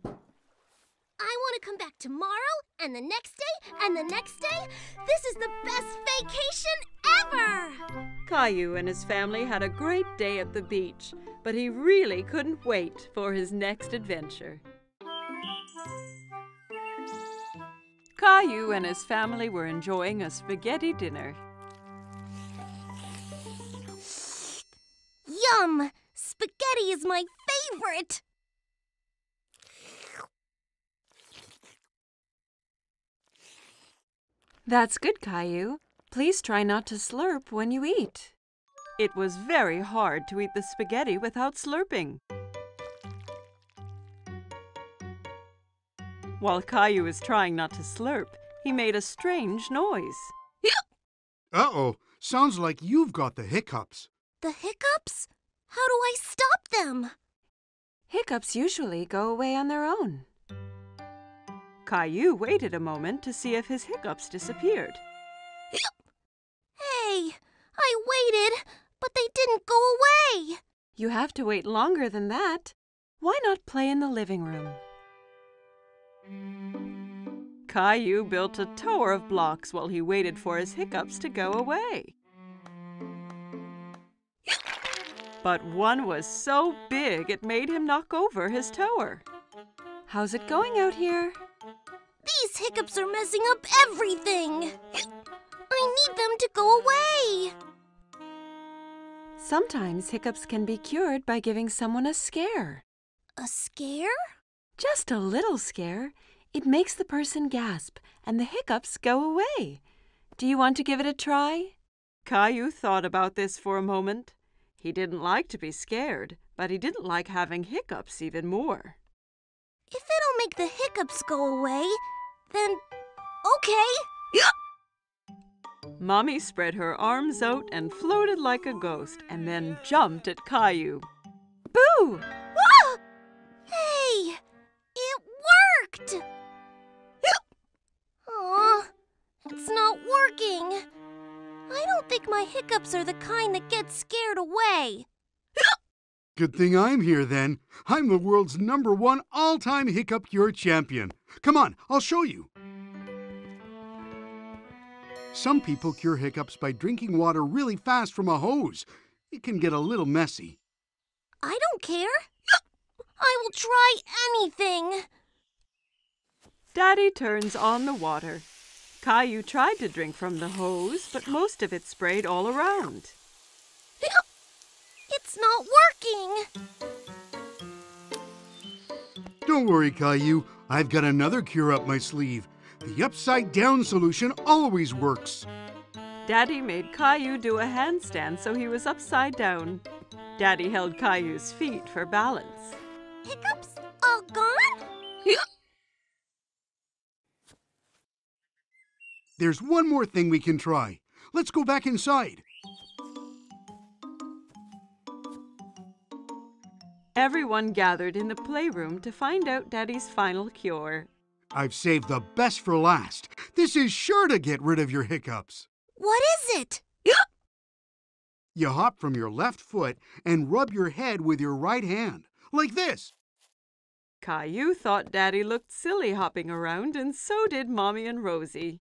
I want to come back tomorrow, and the next day, and the next day. This is the best vacation ever! Caillou and his family had a great day at the beach, but he really couldn't wait for his next adventure. Caillou and his family were enjoying a spaghetti dinner. Yum! Spaghetti is my favorite! That's good, Caillou. Please try not to slurp when you eat. It was very hard to eat the spaghetti without slurping. While Caillou was trying not to slurp, he made a strange noise. Uh-oh, sounds like you've got the hiccups. The hiccups? How do I stop them? Hiccups usually go away on their own. Caillou waited a moment to see if his hiccups disappeared. Hey, I waited, but they didn't go away. You have to wait longer than that. Why not play in the living room? Caillou built a tower of blocks while he waited for his hiccups to go away. But one was so big it made him knock over his tower. How's it going out here? These hiccups are messing up everything. I need them to go away. Sometimes hiccups can be cured by giving someone a scare. A scare? Just a little scare. It makes the person gasp and the hiccups go away. Do you want to give it a try? Caillou thought about this for a moment. He didn't like to be scared, but he didn't like having hiccups even more. If it'll make the hiccups go away, then okay. Mommy spread her arms out and floated like a ghost and then jumped at Caillou. Boo! Ah! Hey! It worked! Aw, it's not working. I don't think my hiccups are the kind that get scared away. Good thing I'm here then. I'm the world's #1 all-time hiccup cure champion. Come on, I'll show you. Some people cure hiccups by drinking water really fast from a hose. It can get a little messy. I don't care. I will try anything. Daddy turns on the water. Caillou tried to drink from the hose, but most of it sprayed all around. It's not working. Don't worry, Caillou. I've got another cure up my sleeve. The upside-down solution always works. Daddy made Caillou do a handstand so he was upside down. Daddy held Caillou's feet for balance. Hiccups all gone? There's one more thing we can try. Let's go back inside. Everyone gathered in the playroom to find out Daddy's final cure. I've saved the best for last. This is sure to get rid of your hiccups. What is it? You hop from your left foot and rub your head with your right hand, like this. Caillou thought Daddy looked silly hopping around, and so did Mommy and Rosie.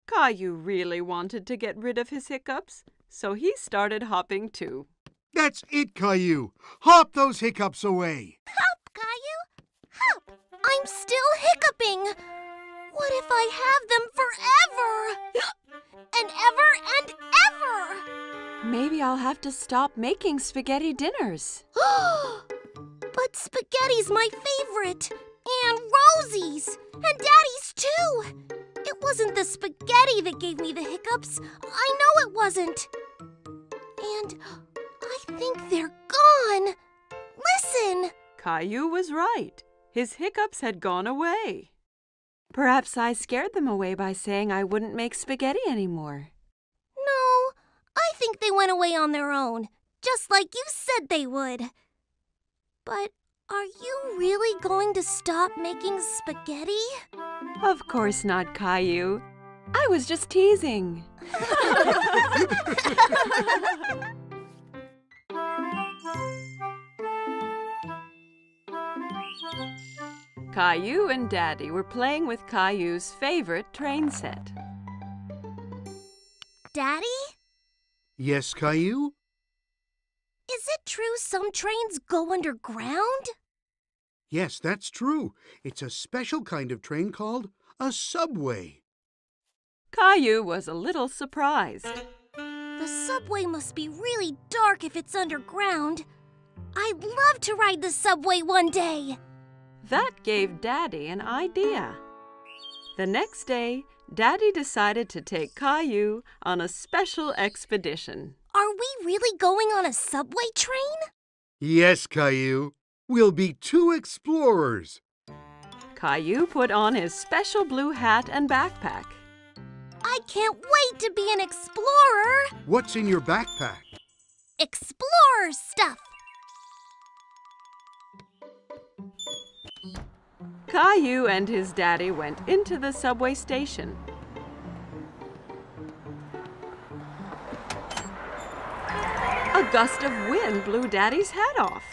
Caillou really wanted to get rid of his hiccups, so he started hopping too. That's it, Caillou. Hop those hiccups away. Hop, Caillou. Hop. I'm still hiccuping. What if I have them forever? And ever and ever. Maybe I'll have to stop making spaghetti dinners. But spaghetti's my favorite. And Rosie's. And Daddy's too. It wasn't the spaghetti that gave me the hiccups. I know it wasn't. And I think they're gone. Listen. Caillou was right. His hiccups had gone away. Perhaps I scared them away by saying I wouldn't make spaghetti anymore. No, I think they went away on their own, just like you said they would. But are you really going to stop making spaghetti? Of course not, Caillou. I was just teasing. Caillou and Daddy were playing with Caillou's favorite train set. Daddy? Yes, Caillou? Is it true some trains go underground? Yes, that's true. It's a special kind of train called a subway. Caillou was a little surprised. The subway must be really dark if it's underground. I'd love to ride the subway one day. That gave Daddy an idea. The next day, Daddy decided to take Caillou on a special expedition. Are we really going on a subway train? Yes, Caillou. We'll be 2 explorers. Caillou put on his special blue hat and backpack. I can't wait to be an explorer. What's in your backpack? Explorer stuff. Caillou and his daddy went into the subway station. A gust of wind blew Daddy's hat off.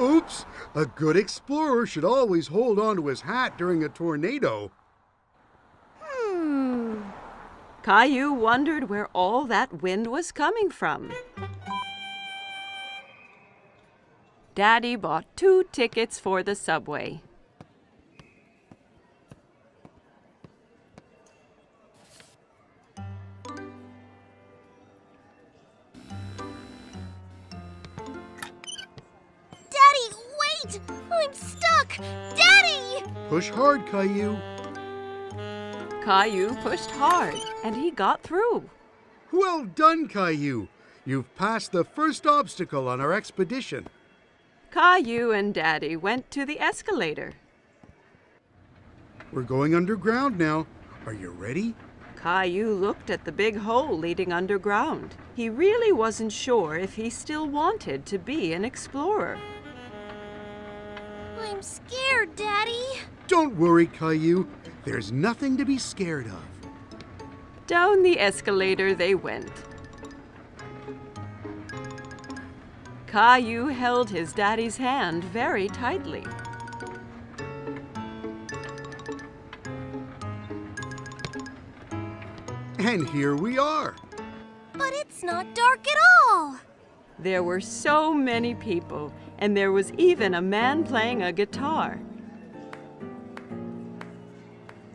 Oops! A good explorer should always hold on to his hat during a tornado. Caillou wondered where all that wind was coming from. Daddy bought 2 tickets for the subway. Daddy, wait! I'm stuck! Daddy! Push hard, Caillou. Caillou pushed hard, and he got through. Well done, Caillou. You've passed the first obstacle on our expedition. Caillou and Daddy went to the escalator. We're going underground now. Are you ready? Caillou looked at the big hole leading underground. He really wasn't sure if he still wanted to be an explorer. I'm scared, Daddy. Don't worry, Caillou. There's nothing to be scared of. Down the escalator they went. Caillou held his daddy's hand very tightly. And here we are. But it's not dark at all. There were so many people, and there was even a man playing a guitar.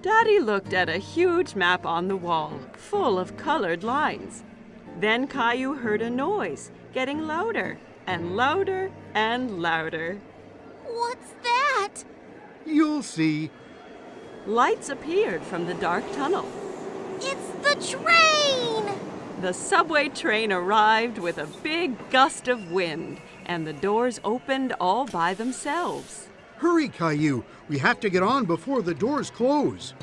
Daddy looked at a huge map on the wall, full of colored lines. Then Caillou heard a noise, getting louder and louder and louder. What's that? You'll see. Lights appeared from the dark tunnel. It's the train! The subway train arrived with a big gust of wind, and the doors opened all by themselves. Hurry, Caillou. We have to get on before the doors close.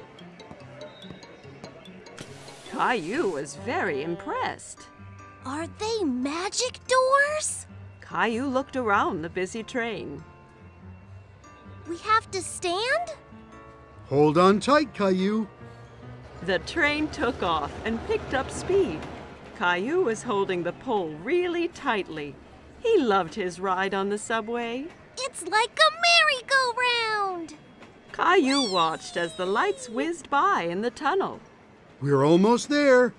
Caillou was very impressed. Are they magic doors? Caillou looked around the busy train. We have to stand? Hold on tight, Caillou. The train took off and picked up speed. Caillou was holding the pole really tightly. He loved his ride on the subway. It's like a merry-go-round! Caillou watched as the lights whizzed by in the tunnel. We're almost there.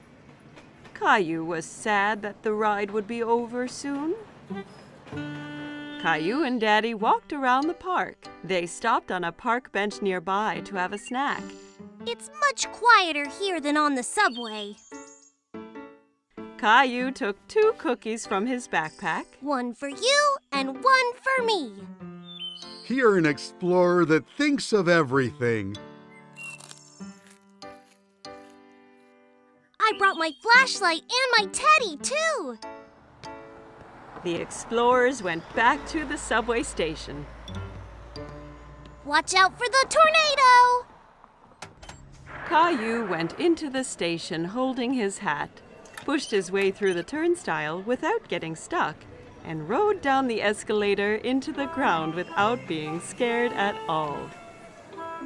Caillou was sad that the ride would be over soon. Caillou and Daddy walked around the park. They stopped on a park bench nearby to have a snack. It's much quieter here than on the subway. Caillou took 2 cookies from his backpack. One for you and one for me. You're an explorer that thinks of everything. I brought my flashlight and my teddy, too. The explorers went back to the subway station. Watch out for the tornado! Caillou went into the station holding his hat, pushed his way through the turnstile without getting stuck, and rode down the escalator into the ground without being scared at all.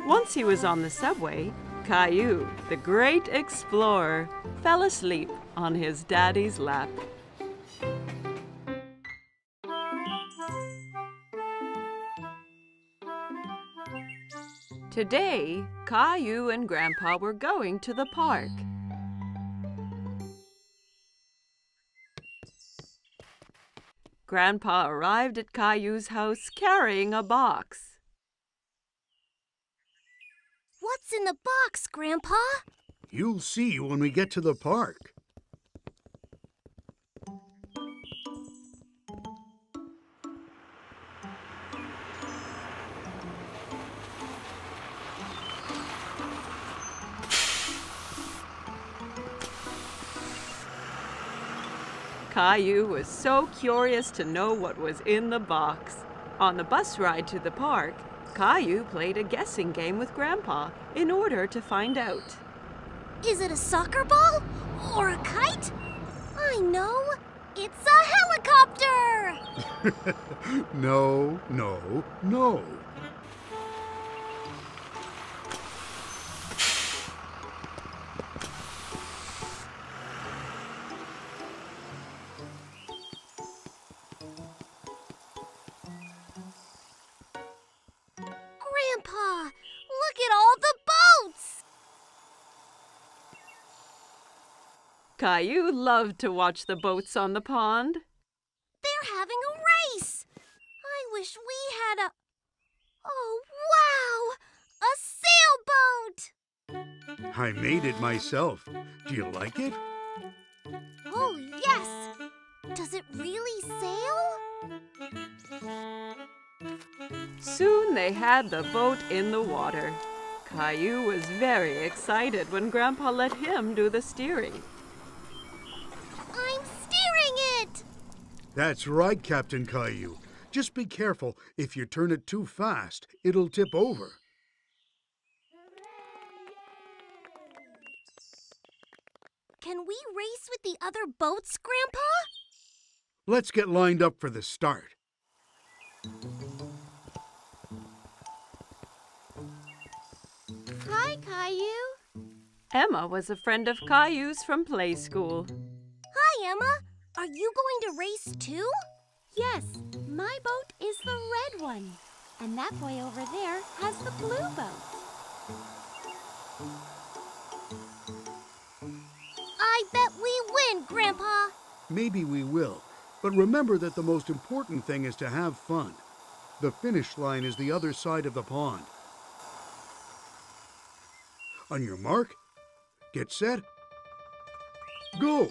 Once he was on the subway, Caillou, the great explorer, fell asleep on his daddy's lap. Today, Caillou and Grandpa were going to the park. Grandpa arrived at Caillou's house carrying a box. What's in the box, Grandpa? You'll see when we get to the park. Caillou was so curious to know what was in the box. On the bus ride to the park, Caillou played a guessing game with Grandpa in order to find out. Is it a soccer ball or a kite? I know. It's a helicopter! No, no, no. Grandpa, look at all the boats! Caillou loved to watch the boats on the pond. They're having a race! I wish we had a... Oh, wow! A sailboat! I made it myself. Do you like it? Oh, yes! Does it really sail? Soon they had the boat in the water. Caillou was very excited when Grandpa let him do the steering. I'm steering it! That's right, Captain Caillou. Just be careful. If you turn it too fast, it'll tip over. race with the other boats, Grandpa? Let's get lined up for the start. Hi, Caillou. Emma was a friend of Caillou's from play school. Hi, Emma. Are you going to race too? Yes, my boat is the red one. And that boy over there has the blue boat. I bet we win, Grandpa. Maybe we will, but remember that the most important thing is to have fun. The finish line is the other side of the pond. On your mark, get set, go!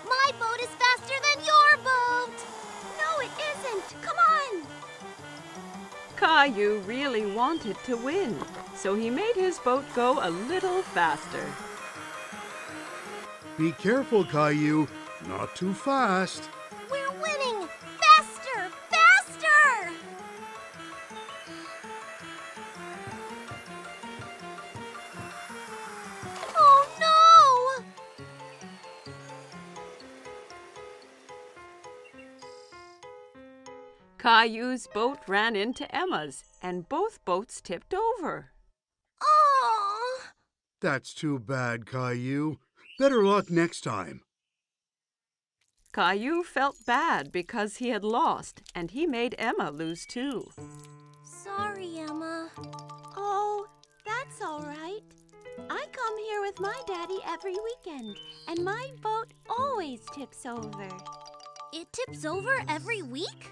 My boat is faster than your boat. No, it isn't. Come on. Caillou really wanted to win, so he made his boat go a little faster. Be careful, Caillou. Not too fast. We're winning. Faster, faster. Oh, no. Caillou's boat ran into Emma's, and both boats tipped over. Oh. That's too bad, Caillou. Better luck next time. Caillou felt bad because he had lost, and he made Emma lose too. Sorry, Emma. Oh, that's all right. I come here with my daddy every weekend, and my boat always tips over. It tips over every week?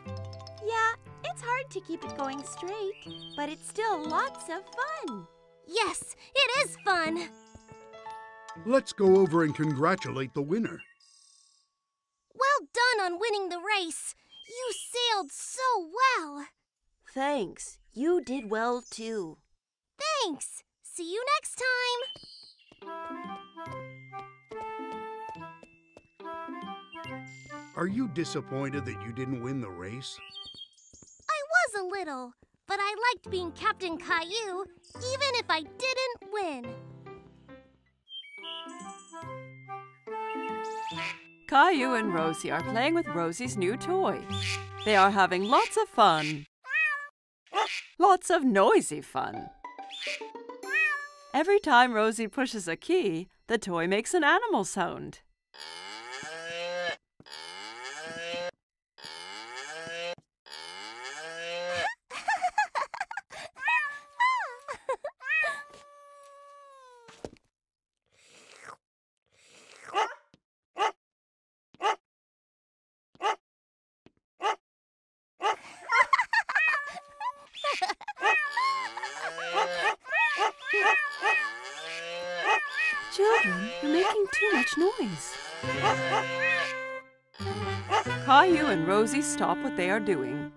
Yeah, it's hard to keep it going straight, but it's still lots of fun. Yes, it is fun. Let's go over and congratulate the winner. Well done on winning the race. You sailed so well. Thanks. You did well, too. Thanks. See you next time. Are you disappointed that you didn't win the race? I was a little, but I liked being Captain Caillou, even if I didn't win. Caillou and Rosie are playing with Rosie's new toy. They are having lots of fun. Lots of noisy fun. Every time Rosie pushes a key, the toy makes an animal sound. Children, you're making too much noise. Caillou and Rosie stop what they are doing.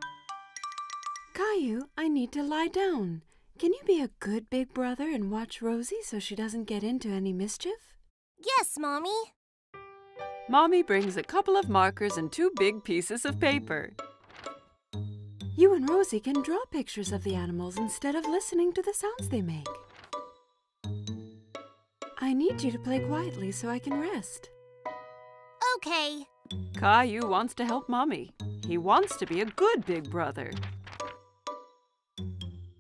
Caillou, I need to lie down. Can you be a good big brother and watch Rosie so she doesn't get into any mischief? Yes, Mommy. Mommy brings a couple of markers and 2 big pieces of paper. You and Rosie can draw pictures of the animals instead of listening to the sounds they make. I need you to play quietly so I can rest. Okay. Caillou wants to help Mommy. He wants to be a good big brother.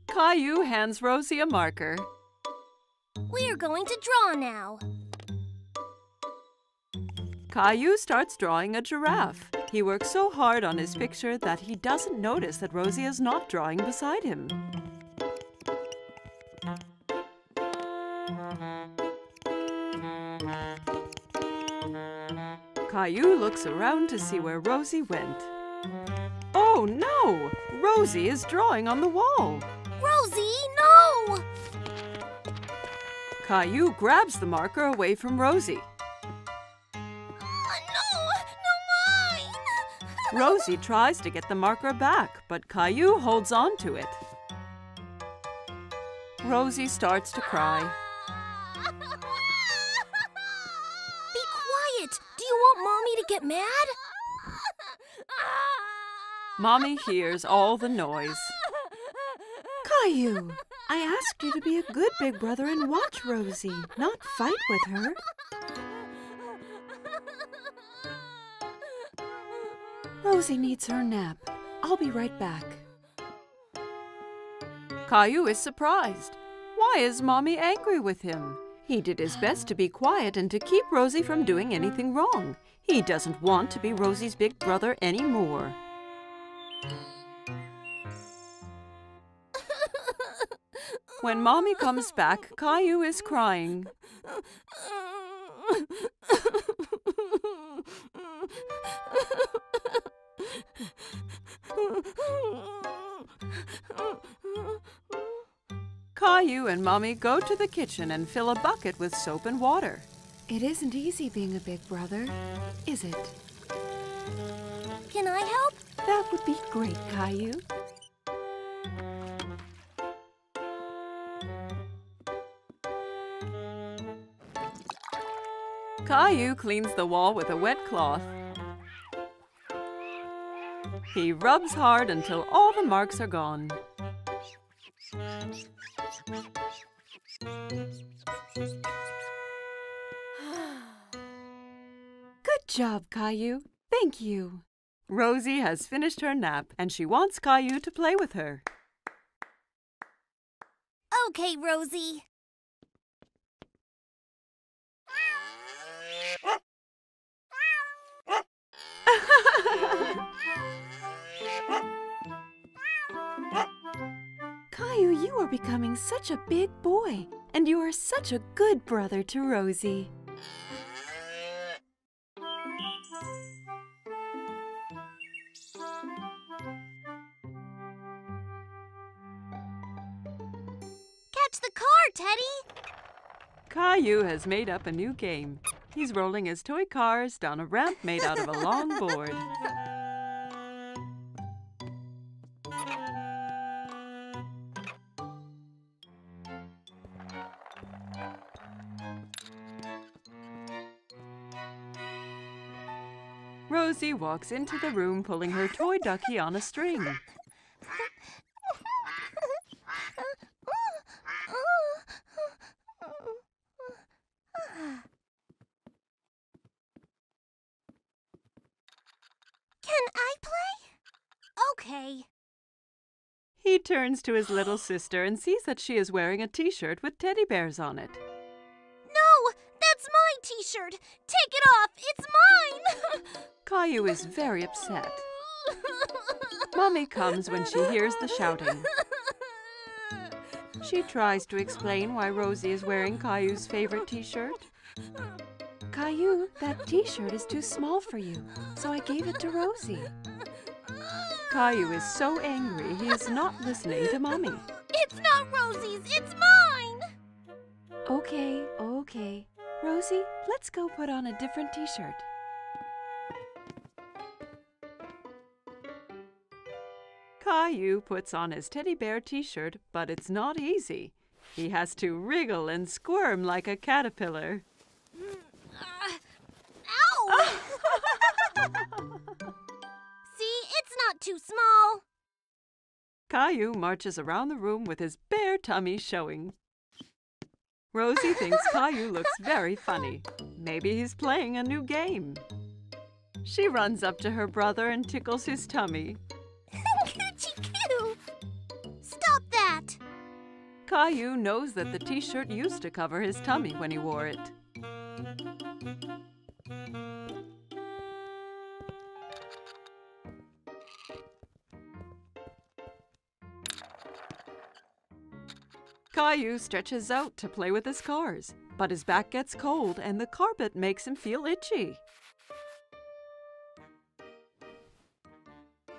Caillou hands Rosie a marker. We're going to draw now. Caillou starts drawing a giraffe. He works so hard on his picture that he doesn't notice that Rosie is not drawing beside him. Caillou looks around to see where Rosie went. Oh no! Rosie is drawing on the wall. Rosie, no! Caillou grabs the marker away from Rosie. No mine! Rosie tries to get the marker back, but Caillou holds on to it. Rosie starts to cry. Be quiet! Do you want Mommy to get mad? Mommy hears all the noise. Caillou, I asked you to be a good big brother and watch Rosie, not fight with her. Rosie needs her nap. I'll be right back. Caillou is surprised. Why is Mommy angry with him? He did his best to be quiet and to keep Rosie from doing anything wrong. He doesn't want to be Rosie's big brother anymore. When Mommy comes back, Caillou is crying. Caillou and Mommy go to the kitchen and fill a bucket with soap and water. It isn't easy being a big brother, is it? Can I help? That would be great, Caillou. Caillou cleans the wall with a wet cloth. He rubs hard until all the marks are gone. Good job, Caillou. Thank you. Rosie has finished her nap and she wants Caillou to play with her. Okay, Rosie. Caillou, you are becoming such a big boy, and you are such a good brother to Rosie. Catch the car, Teddy! Caillou has made up a new game. He's rolling his toy cars down a ramp made out of a long board. Rosie walks into the room pulling her toy ducky on a string. Can I play? Okay. He turns to his little sister and sees that she is wearing a t-shirt with teddy bears on it. No! That's my t-shirt! Take it off! It's mine! Caillou is very upset. Mommy comes when she hears the shouting. She tries to explain why Rosie is wearing Caillou's favorite t-shirt. Caillou, that t-shirt is too small for you, so I gave it to Rosie. Caillou is so angry he is not listening to Mommy. It's not Rosie's, it's mine! Okay, okay. Rosie, let's go put on a different t-shirt. Caillou puts on his teddy bear t-shirt, but it's not easy. He has to wriggle and squirm like a caterpillar. Ow! See, it's not too small. Caillou marches around the room with his bare tummy showing. Rosie thinks Caillou looks very funny. Maybe he's playing a new game. She runs up to her brother and tickles his tummy. Coochie-coo! Stop that! Caillou knows that the t-shirt used to cover his tummy when he wore it. Caillou stretches out to play with his cars, but his back gets cold and the carpet makes him feel itchy.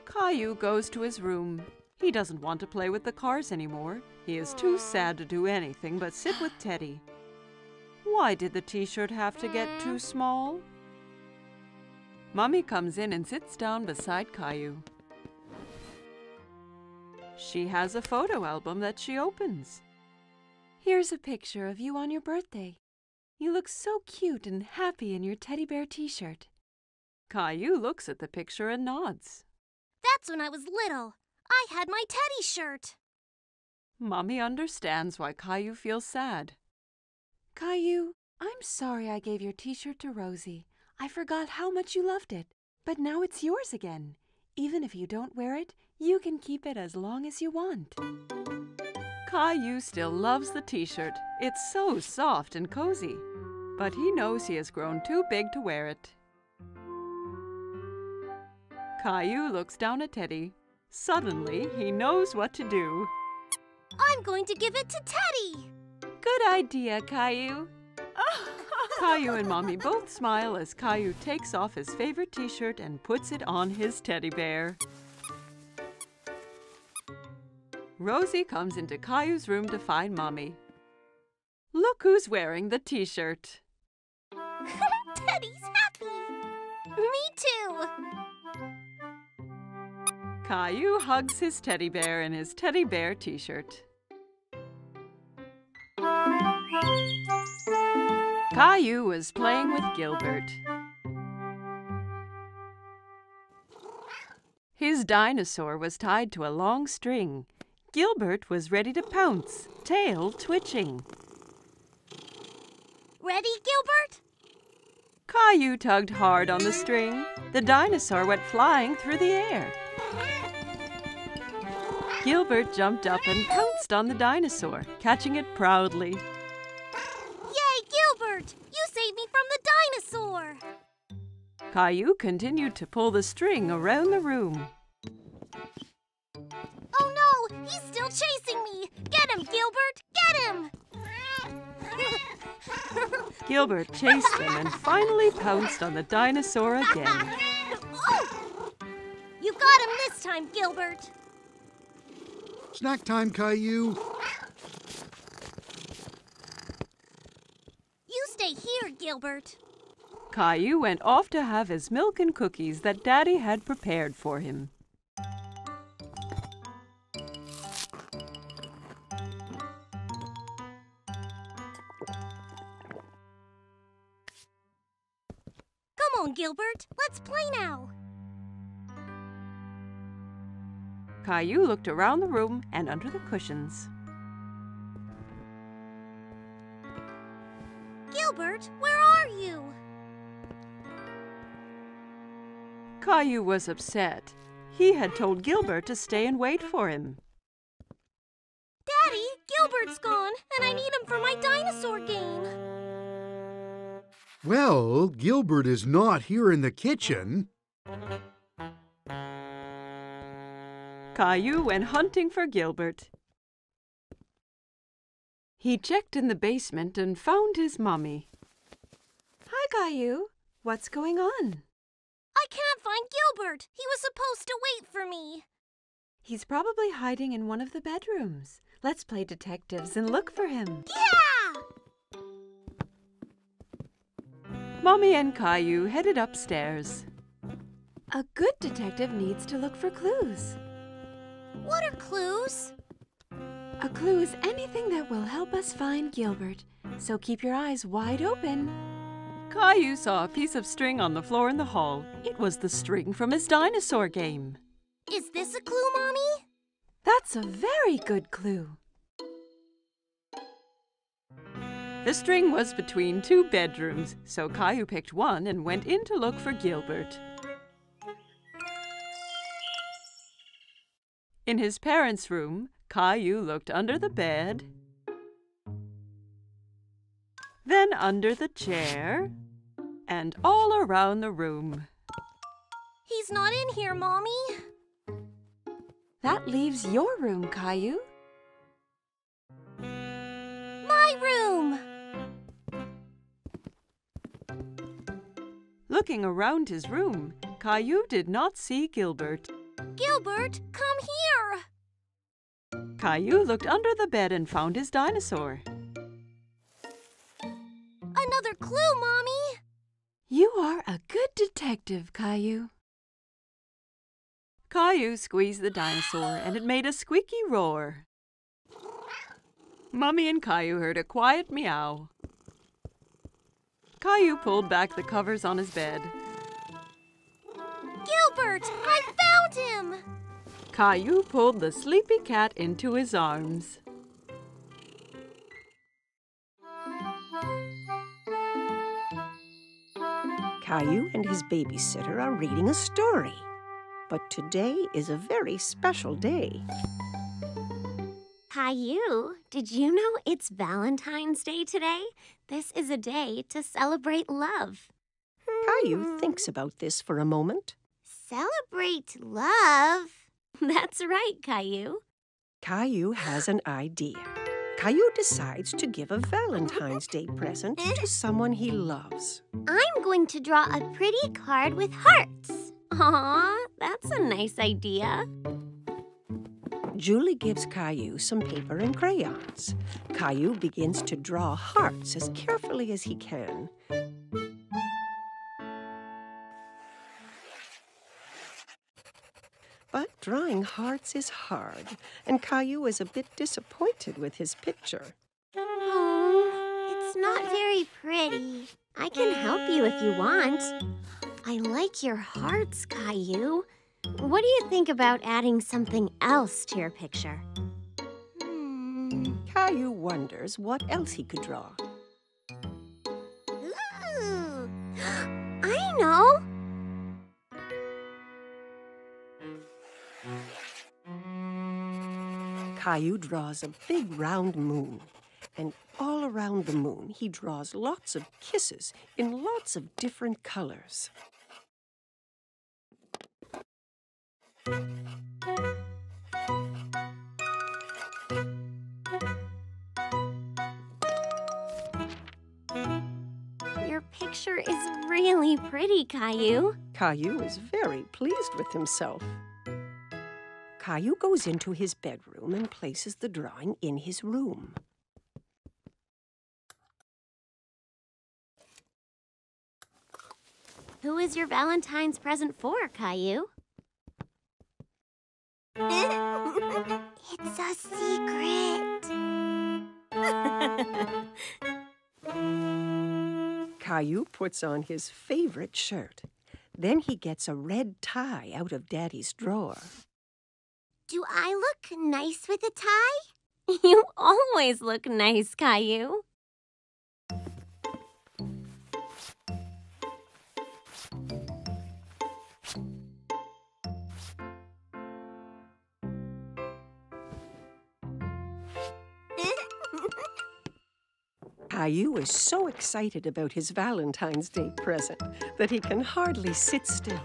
Caillou goes to his room. He doesn't want to play with the cars anymore. He is too sad to do anything but sit with Teddy. Why did the t-shirt have to get too small? Mommy comes in and sits down beside Caillou. She has a photo album that she opens. Here's a picture of you on your birthday. You look so cute and happy in your teddy bear t-shirt. Caillou looks at the picture and nods. That's when I was little. I had my teddy shirt. Mommy understands why Caillou feels sad. Caillou, I'm sorry I gave your t-shirt to Rosie. I forgot how much you loved it, but now it's yours again. Even if you don't wear it, you can keep it as long as you want. Caillou still loves the t-shirt. It's so soft and cozy. But he knows he has grown too big to wear it. Caillou looks down at Teddy. Suddenly, he knows what to do. I'm going to give it to Teddy! Good idea, Caillou. Caillou and Mommy both smile as Caillou takes off his favorite t-shirt and puts it on his teddy bear. Rosie comes into Caillou's room to find Mommy. Look who's wearing the t-shirt. Teddy's happy! Me too! Caillou hugs his teddy bear in his teddy bear t-shirt. Caillou was playing with Gilbert. His dinosaur was tied to a long string. Gilbert was ready to pounce, tail twitching. Ready, Gilbert? Caillou tugged hard on the string. The dinosaur went flying through the air. Gilbert jumped up and pounced on the dinosaur, catching it proudly. Yay, Gilbert! You saved me from the dinosaur! Caillou continued to pull the string around the room. Oh no! He's still chasing me! Get him, Gilbert! Get him! Gilbert chased them and finally pounced on the dinosaur again. You got him this time, Gilbert! Snack time, Caillou. You stay here, Gilbert. Caillou went off to have his milk and cookies that Daddy had prepared for him. Come on, Gilbert. Let's play now. Caillou looked around the room and under the cushions. Gilbert, where are you? Caillou was upset. He had told Gilbert to stay and wait for him. Daddy, Gilbert's gone, and I need him for my dinosaur game. Well, Gilbert is not here in the kitchen. Caillou went hunting for Gilbert. He checked in the basement and found his mommy. Hi, Caillou. What's going on? I can't find Gilbert. He was supposed to wait for me. He's probably hiding in one of the bedrooms. Let's play detectives and look for him. Yeah! Mommy and Caillou headed upstairs. A good detective needs to look for clues. What are clues? A clue is anything that will help us find Gilbert, so keep your eyes wide open. Caillou saw a piece of string on the floor in the hall. It was the string from his dinosaur game. Is this a clue, Mommy? That's a very good clue. The string was between two bedrooms, so Caillou picked one and went in to look for Gilbert. In his parents' room, Caillou looked under the bed, then under the chair, and all around the room. He's not in here, Mommy. That leaves your room, Caillou. My room! Looking around his room, Caillou did not see Gilbert. Gilbert, come here! Caillou looked under the bed and found his dinosaur. Another clue, Mommy! You are a good detective, Caillou. Caillou squeezed the dinosaur and it made a squeaky roar. Mommy and Caillou heard a quiet meow. Caillou pulled back the covers on his bed. Gilbert, I found him! Caillou pulled the sleepy cat into his arms. Caillou and his babysitter are reading a story. But today is a very special day. Caillou, did you know it's Valentine's Day today? This is a day to celebrate love. Caillou thinks about this for a moment. Celebrate love? That's right, Caillou. Caillou has an idea. Caillou decides to give a Valentine's Day present to someone he loves. I'm going to draw a pretty card with hearts. Aw, that's a nice idea. Julie gives Caillou some paper and crayons. Caillou begins to draw hearts as carefully as he can. But drawing hearts is hard, and Caillou is a bit disappointed with his picture. Oh, it's not very pretty. I can help you if you want. I like your hearts, Caillou. What do you think about adding something else to your picture? Caillou wonders what else he could draw. Ooh, I know! Caillou draws a big round moon, and all around the moon he draws lots of kisses in lots of different colors. Your picture is really pretty, Caillou. Caillou is very pleased with himself. Caillou goes into his bedroom and places the drawing in his room. Who is your Valentine's present for, Caillou? It's a secret. Caillou puts on his favorite shirt. Then he gets a red tie out of Daddy's drawer. Do I look nice with a tie? You always look nice, Caillou. Caillou is so excited about his Valentine's Day present that he can hardly sit still.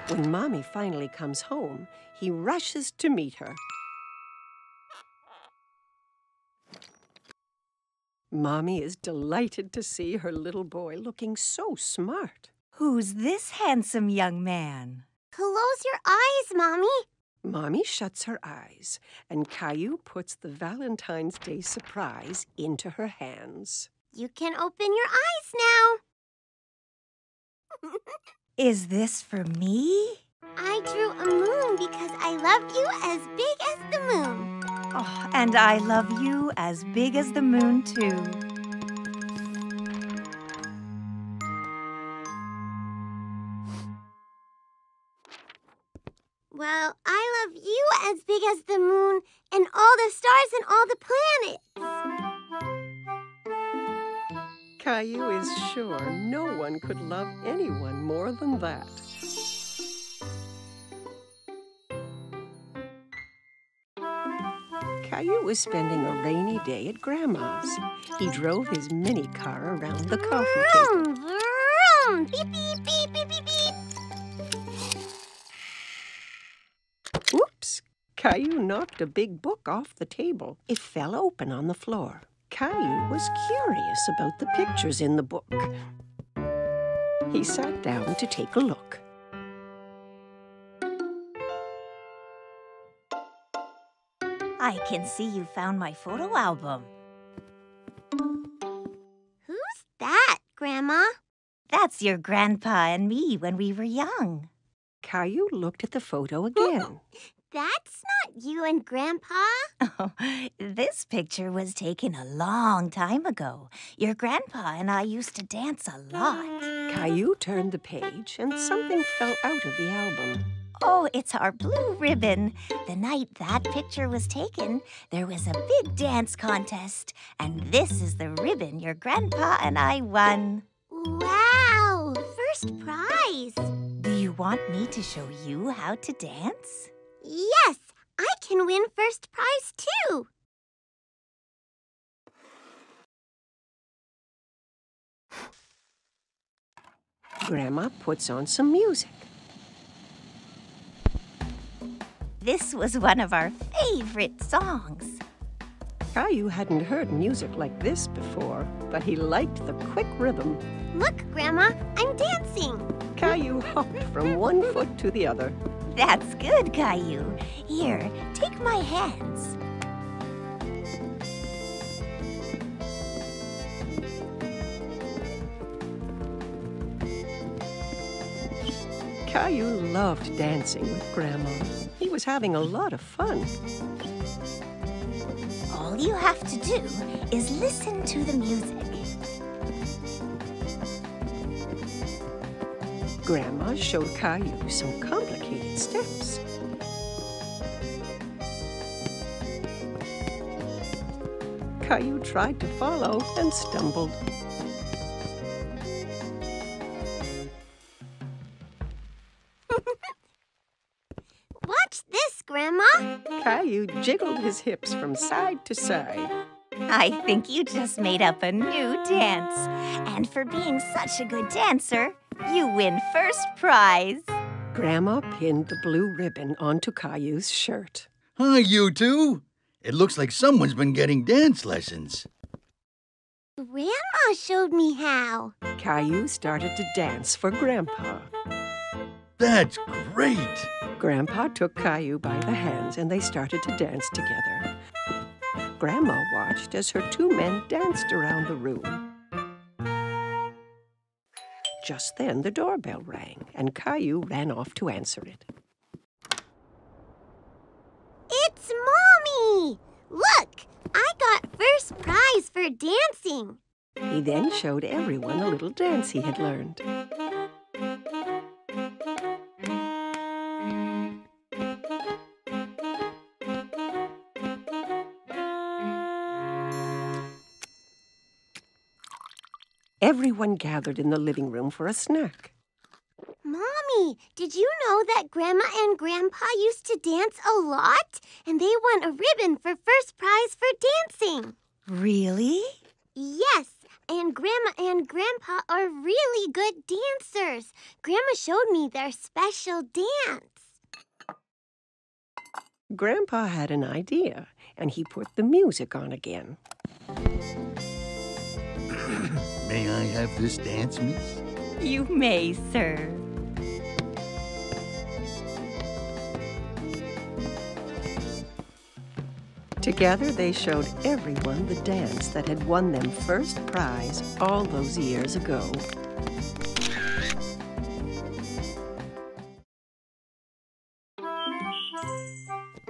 When Mommy finally comes home, he rushes to meet her. Mommy is delighted to see her little boy looking so smart. Who's this handsome young man? Close your eyes, Mommy. Mommy shuts her eyes, and Caillou puts the Valentine's Day surprise into her hands. You can open your eyes now. Is this for me? I drew a moon because I love you as big as the moon. Oh, and I love you as big as the moon, too. Well, I love you as big as the moon and all the stars and all the planets. Caillou is sure no one could love anyone more than that. Caillou was spending a rainy day at Grandma's. He drove his mini car around the coffee table. Vroom, vroom. Beep, beep, beep, beep, beep, beep. Whoops! Caillou knocked a big book off the table. It fell open on the floor. Caillou was curious about the pictures in the book. He sat down to take a look. I can see you found my photo album. Who's that, Grandma? That's your grandpa and me when we were young. Caillou looked at the photo again. That's not you and Grandpa. Oh, this picture was taken a long time ago. Your grandpa and I used to dance a lot. Caillou turned the page and something fell out of the album. Oh, it's our blue ribbon. The night that picture was taken, there was a big dance contest. And this is the ribbon your grandpa and I won. Wow! First prize! Do you want me to show you how to dance? Yes! I can win first prize, too! Grandma puts on some music. This was one of our favorite songs. Caillou hadn't heard music like this before, but he liked the quick rhythm. Look, Grandma, I'm dancing! Caillou hopped from one foot to the other. That's good, Caillou. Here, take my hands. Caillou loved dancing with Grandma. He was having a lot of fun. All you have to do is listen to the music. Grandma showed Caillou some complicated steps. Caillou tried to follow and stumbled. Watch this, Grandma! Caillou jiggled his hips from side to side. I think you just made up a new dance. And for being such a good dancer, you win first prize. Grandma pinned the blue ribbon onto Caillou's shirt. Hi, you two. It looks like someone's been getting dance lessons. Grandma showed me how. Caillou started to dance for Grandpa. That's great. Grandpa took Caillou by the hands and they started to dance together. Grandma watched as her two men danced around the room. Just then the doorbell rang and Caillou ran off to answer it. It's Mommy! Look, I got first prize for dancing. He then showed everyone a little dance he had learned. Everyone gathered in the living room for a snack. Mommy, did you know that Grandma and Grandpa used to dance a lot? And they won a ribbon for first prize for dancing. Really? Yes, and Grandma and Grandpa are really good dancers. Grandma showed me their special dance. Grandpa had an idea, and he put the music on again. May I have this dance, miss? You may, sir. Together, they showed everyone the dance that had won them first prize all those years ago.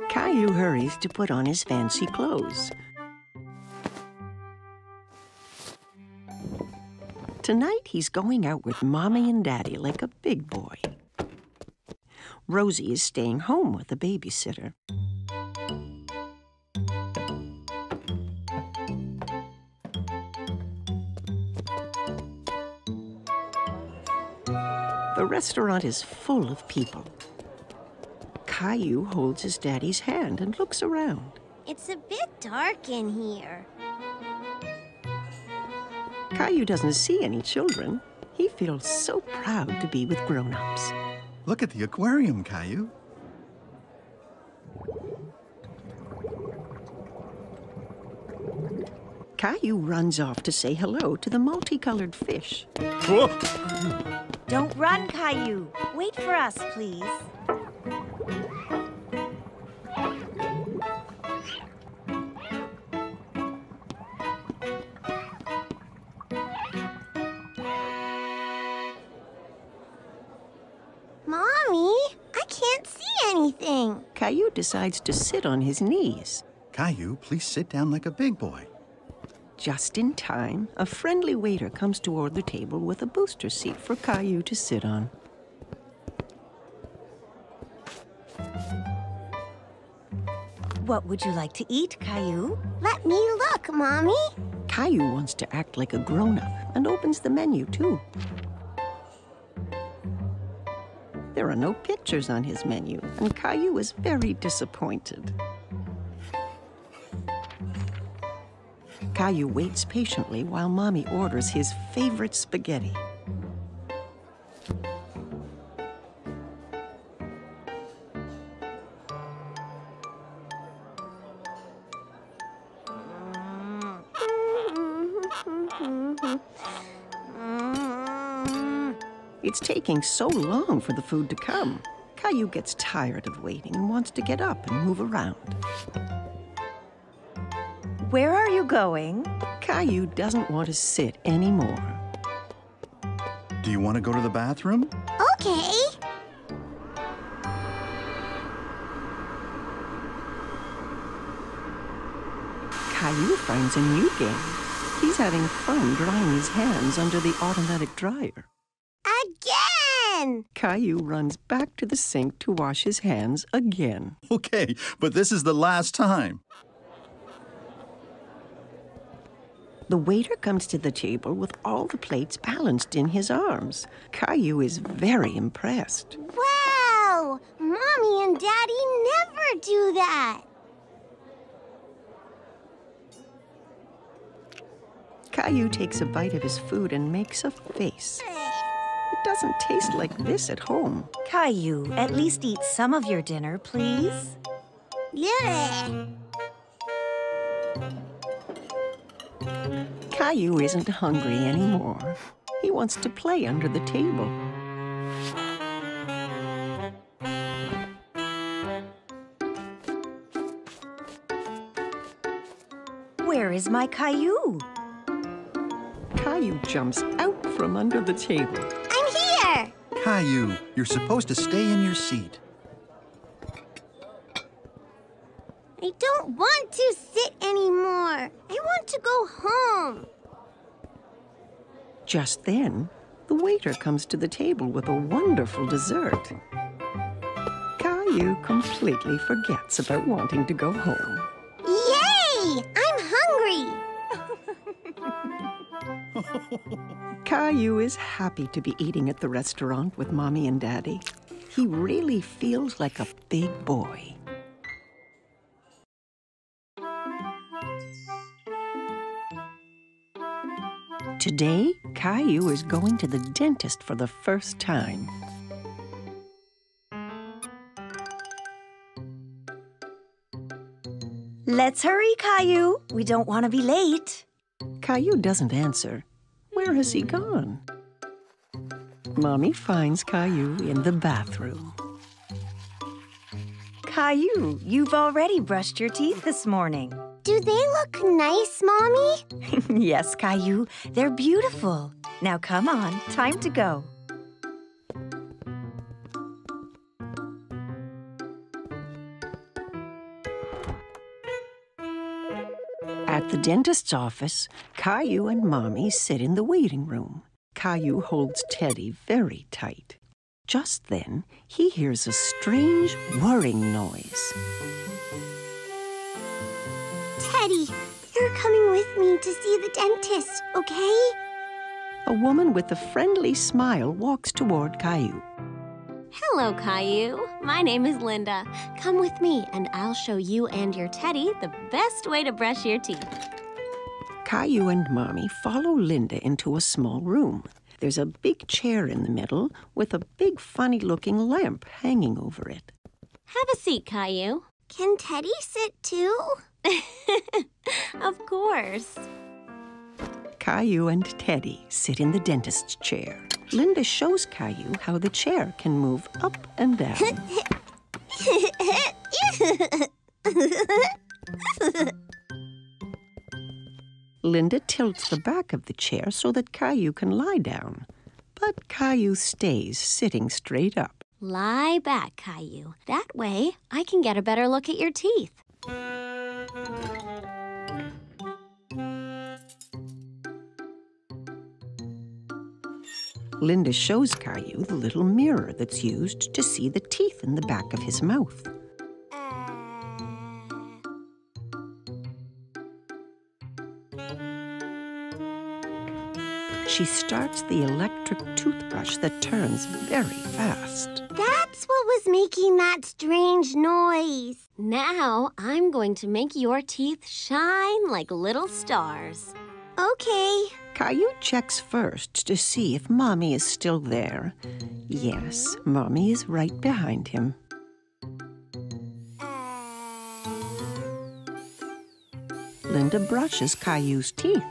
Caillou hurries to put on his fancy clothes. Tonight, he's going out with Mommy and Daddy like a big boy. Rosie is staying home with the babysitter. The restaurant is full of people. Caillou holds his daddy's hand and looks around. It's a bit dark in here. Caillou doesn't see any children. He feels so proud to be with grown-ups. Look at the aquarium, Caillou. Caillou runs off to say hello to the multicolored fish. Don't run, Caillou. Wait for us, please. Mommy, I can't see anything. Caillou decides to sit on his knees. Caillou, please sit down like a big boy. Just in time, a friendly waiter comes toward the table with a booster seat for Caillou to sit on. What would you like to eat, Caillou? Let me look, Mommy. Caillou wants to act like a grown-up and opens the menu, too. There are no pictures on his menu, and Caillou is very disappointed. Caillou waits patiently while Mommy orders his favorite spaghetti. It's taking so long for the food to come. Caillou gets tired of waiting and wants to get up and move around. Where are you going? Caillou doesn't want to sit anymore. Do you want to go to the bathroom? Okay. Caillou finds a new game. He's having fun drying his hands under the automatic dryer. Again! Caillou runs back to the sink to wash his hands again. Okay, but this is the last time. The waiter comes to the table with all the plates balanced in his arms. Caillou is very impressed. Wow! Mommy and Daddy never do that. Caillou takes a bite of his food and makes a face. It doesn't taste like this at home. Caillou, at least eat some of your dinner, please. Yeah. Caillou isn't hungry anymore. He wants to play under the table. Where is my Caillou? Caillou jumps out from under the table. I'm here! Caillou, you're supposed to stay in your seat. I don't want to sit anymore. I want to go home. Just then, the waiter comes to the table with a wonderful dessert. Caillou completely forgets about wanting to go home. Yay! I'm hungry. Caillou is happy to be eating at the restaurant with Mommy and Daddy. He really feels like a big boy. Today, Caillou is going to the dentist for the first time. Let's hurry, Caillou. We don't want to be late. Caillou doesn't answer. Where has he gone? Mommy finds Caillou in the bathroom. Caillou, you've already brushed your teeth this morning. Do they look nice, Mommy? Yes, Caillou, they're beautiful. Now come on, time to go. At the dentist's office, Caillou and Mommy sit in the waiting room. Caillou holds Teddy very tight. Just then, he hears a strange whirring noise. Teddy, you're coming with me to see the dentist, okay? A woman with a friendly smile walks toward Caillou. Hello, Caillou. My name is Linda. Come with me, and I'll show you and your Teddy the best way to brush your teeth. Caillou and Mommy follow Linda into a small room. There's a big chair in the middle with a big funny-looking lamp hanging over it. Have a seat, Caillou. Can Teddy sit too? Of course. Caillou and Teddy sit in the dentist's chair. Linda shows Caillou how the chair can move up and down. Linda tilts the back of the chair so that Caillou can lie down. But Caillou stays sitting straight up. Lie back, Caillou. That way, I can get a better look at your teeth. Linda shows Caillou the little mirror that's used to see the teeth in the back of his mouth. She starts the electric toothbrush that turns very fast. That's what was making that strange noise. Now, I'm going to make your teeth shine like little stars. Okay. Caillou checks first to see if Mommy is still there. Yes, Mommy is right behind him. Linda brushes Caillou's teeth.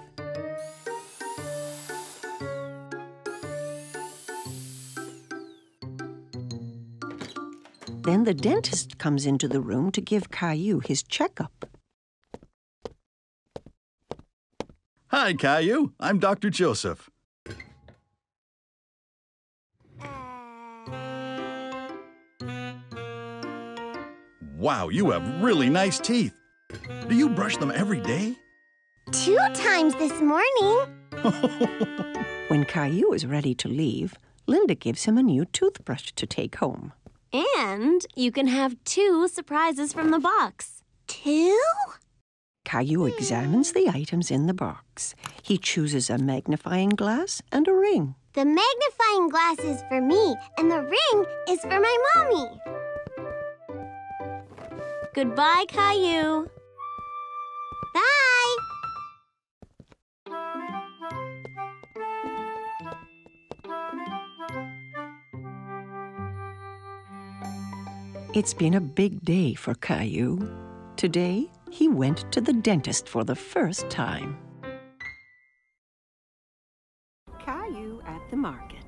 Then the dentist comes into the room to give Caillou his checkup. Hi, Caillou. I'm Dr. Joseph. Wow, you have really nice teeth. Do you brush them every day? 2 times this morning. When Caillou is ready to leave, Linda gives him a new toothbrush to take home. And you can have 2 surprises from the box. 2? Caillou examines the items in the box. He chooses a magnifying glass and a ring. The magnifying glass is for me, and the ring is for my mommy. Goodbye, Caillou. Bye. It's been a big day for Caillou. Today, he went to the dentist for the first time. Caillou at the market.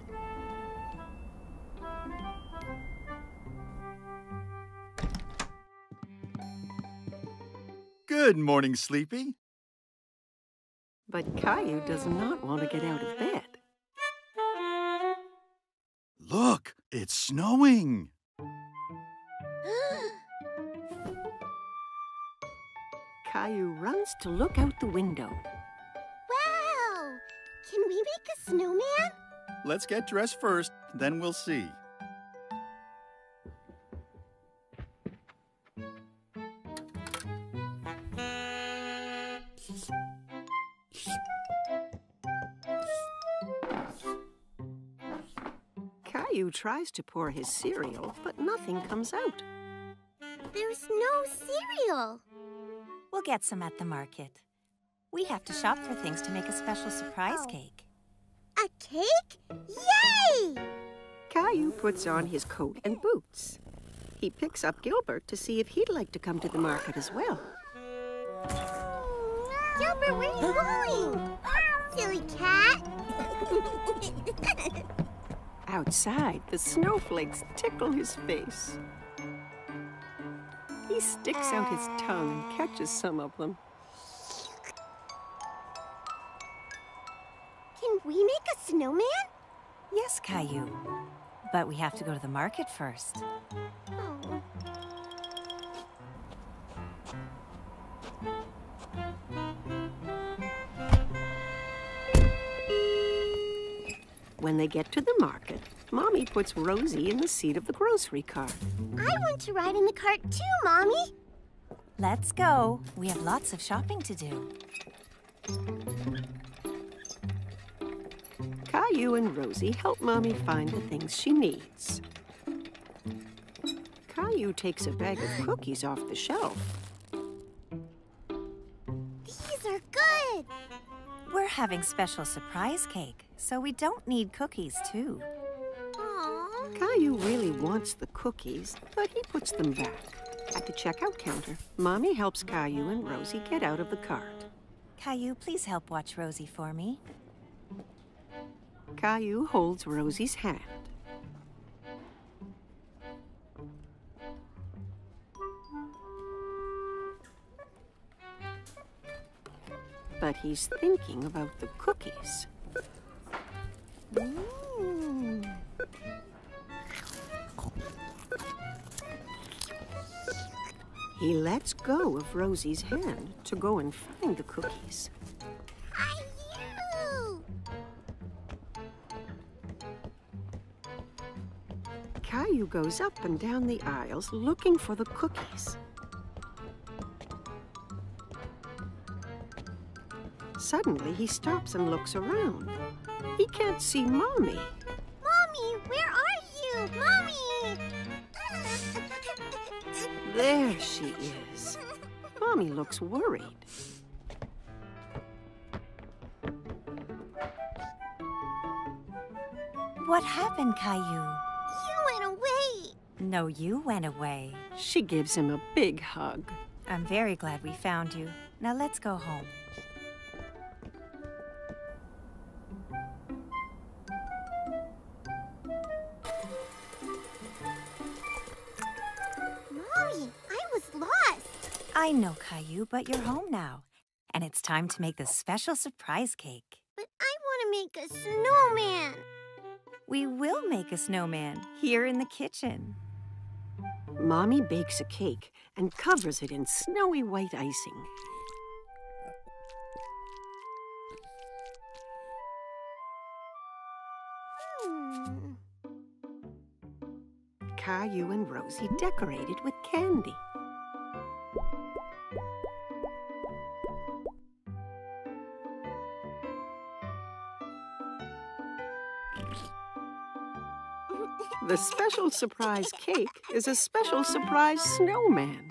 Good morning, Sleepy. But Caillou does not want to get out of bed. Look, it's snowing. Caillou runs to look out the window. Wow! Can we make a snowman? Let's get dressed first, then we'll see. Caillou tries to pour his cereal, but nothing comes out. There's no cereal. We'll get some at the market. We have to shop for things to make a special surprise cake. A cake? Yay! Caillou puts on his coat and boots. He picks up Gilbert to see if he'd like to come to the market as well. Gilbert, where are you going? Silly cat. Outside, the snowflakes tickle his face. He sticks out his tongue and catches some of them. Can we make a snowman? Yes, Caillou. But we have to go to the market first. Oh. When they get to the market, Mommy puts Rosie in the seat of the grocery cart. I want to ride in the cart too, Mommy. Let's go. We have lots of shopping to do. Caillou and Rosie help Mommy find the things she needs. Caillou takes a bag of cookies off the shelf. These are good. We're having special surprise cake, so we don't need cookies, too. Aww. Caillou really wants the cookies, but he puts them back. At the checkout counter, Mommy helps Caillou and Rosie get out of the cart. Caillou, please help watch Rosie for me. Caillou holds Rosie's hand. But he's thinking about the cookies. He lets go of Rosie's hand to go and find the cookies. Caillou! Caillou goes up and down the aisles looking for the cookies. Suddenly, he stops and looks around. He can't see Mommy. Mommy, where are you? Mommy! There she is. Mommy looks worried. What happened, Caillou? You went away. No, you went away. She gives him a big hug. I'm very glad we found you. Now let's go home. Mommy, I was lost. I know, Caillou, but you're home now. And it's time to make the special surprise cake. But I want to make a snowman. We will make a snowman here in the kitchen. Mommy bakes a cake and covers it in snowy white icing. Caillou and Rosie decorated with candy. The special surprise cake is a special surprise snowman.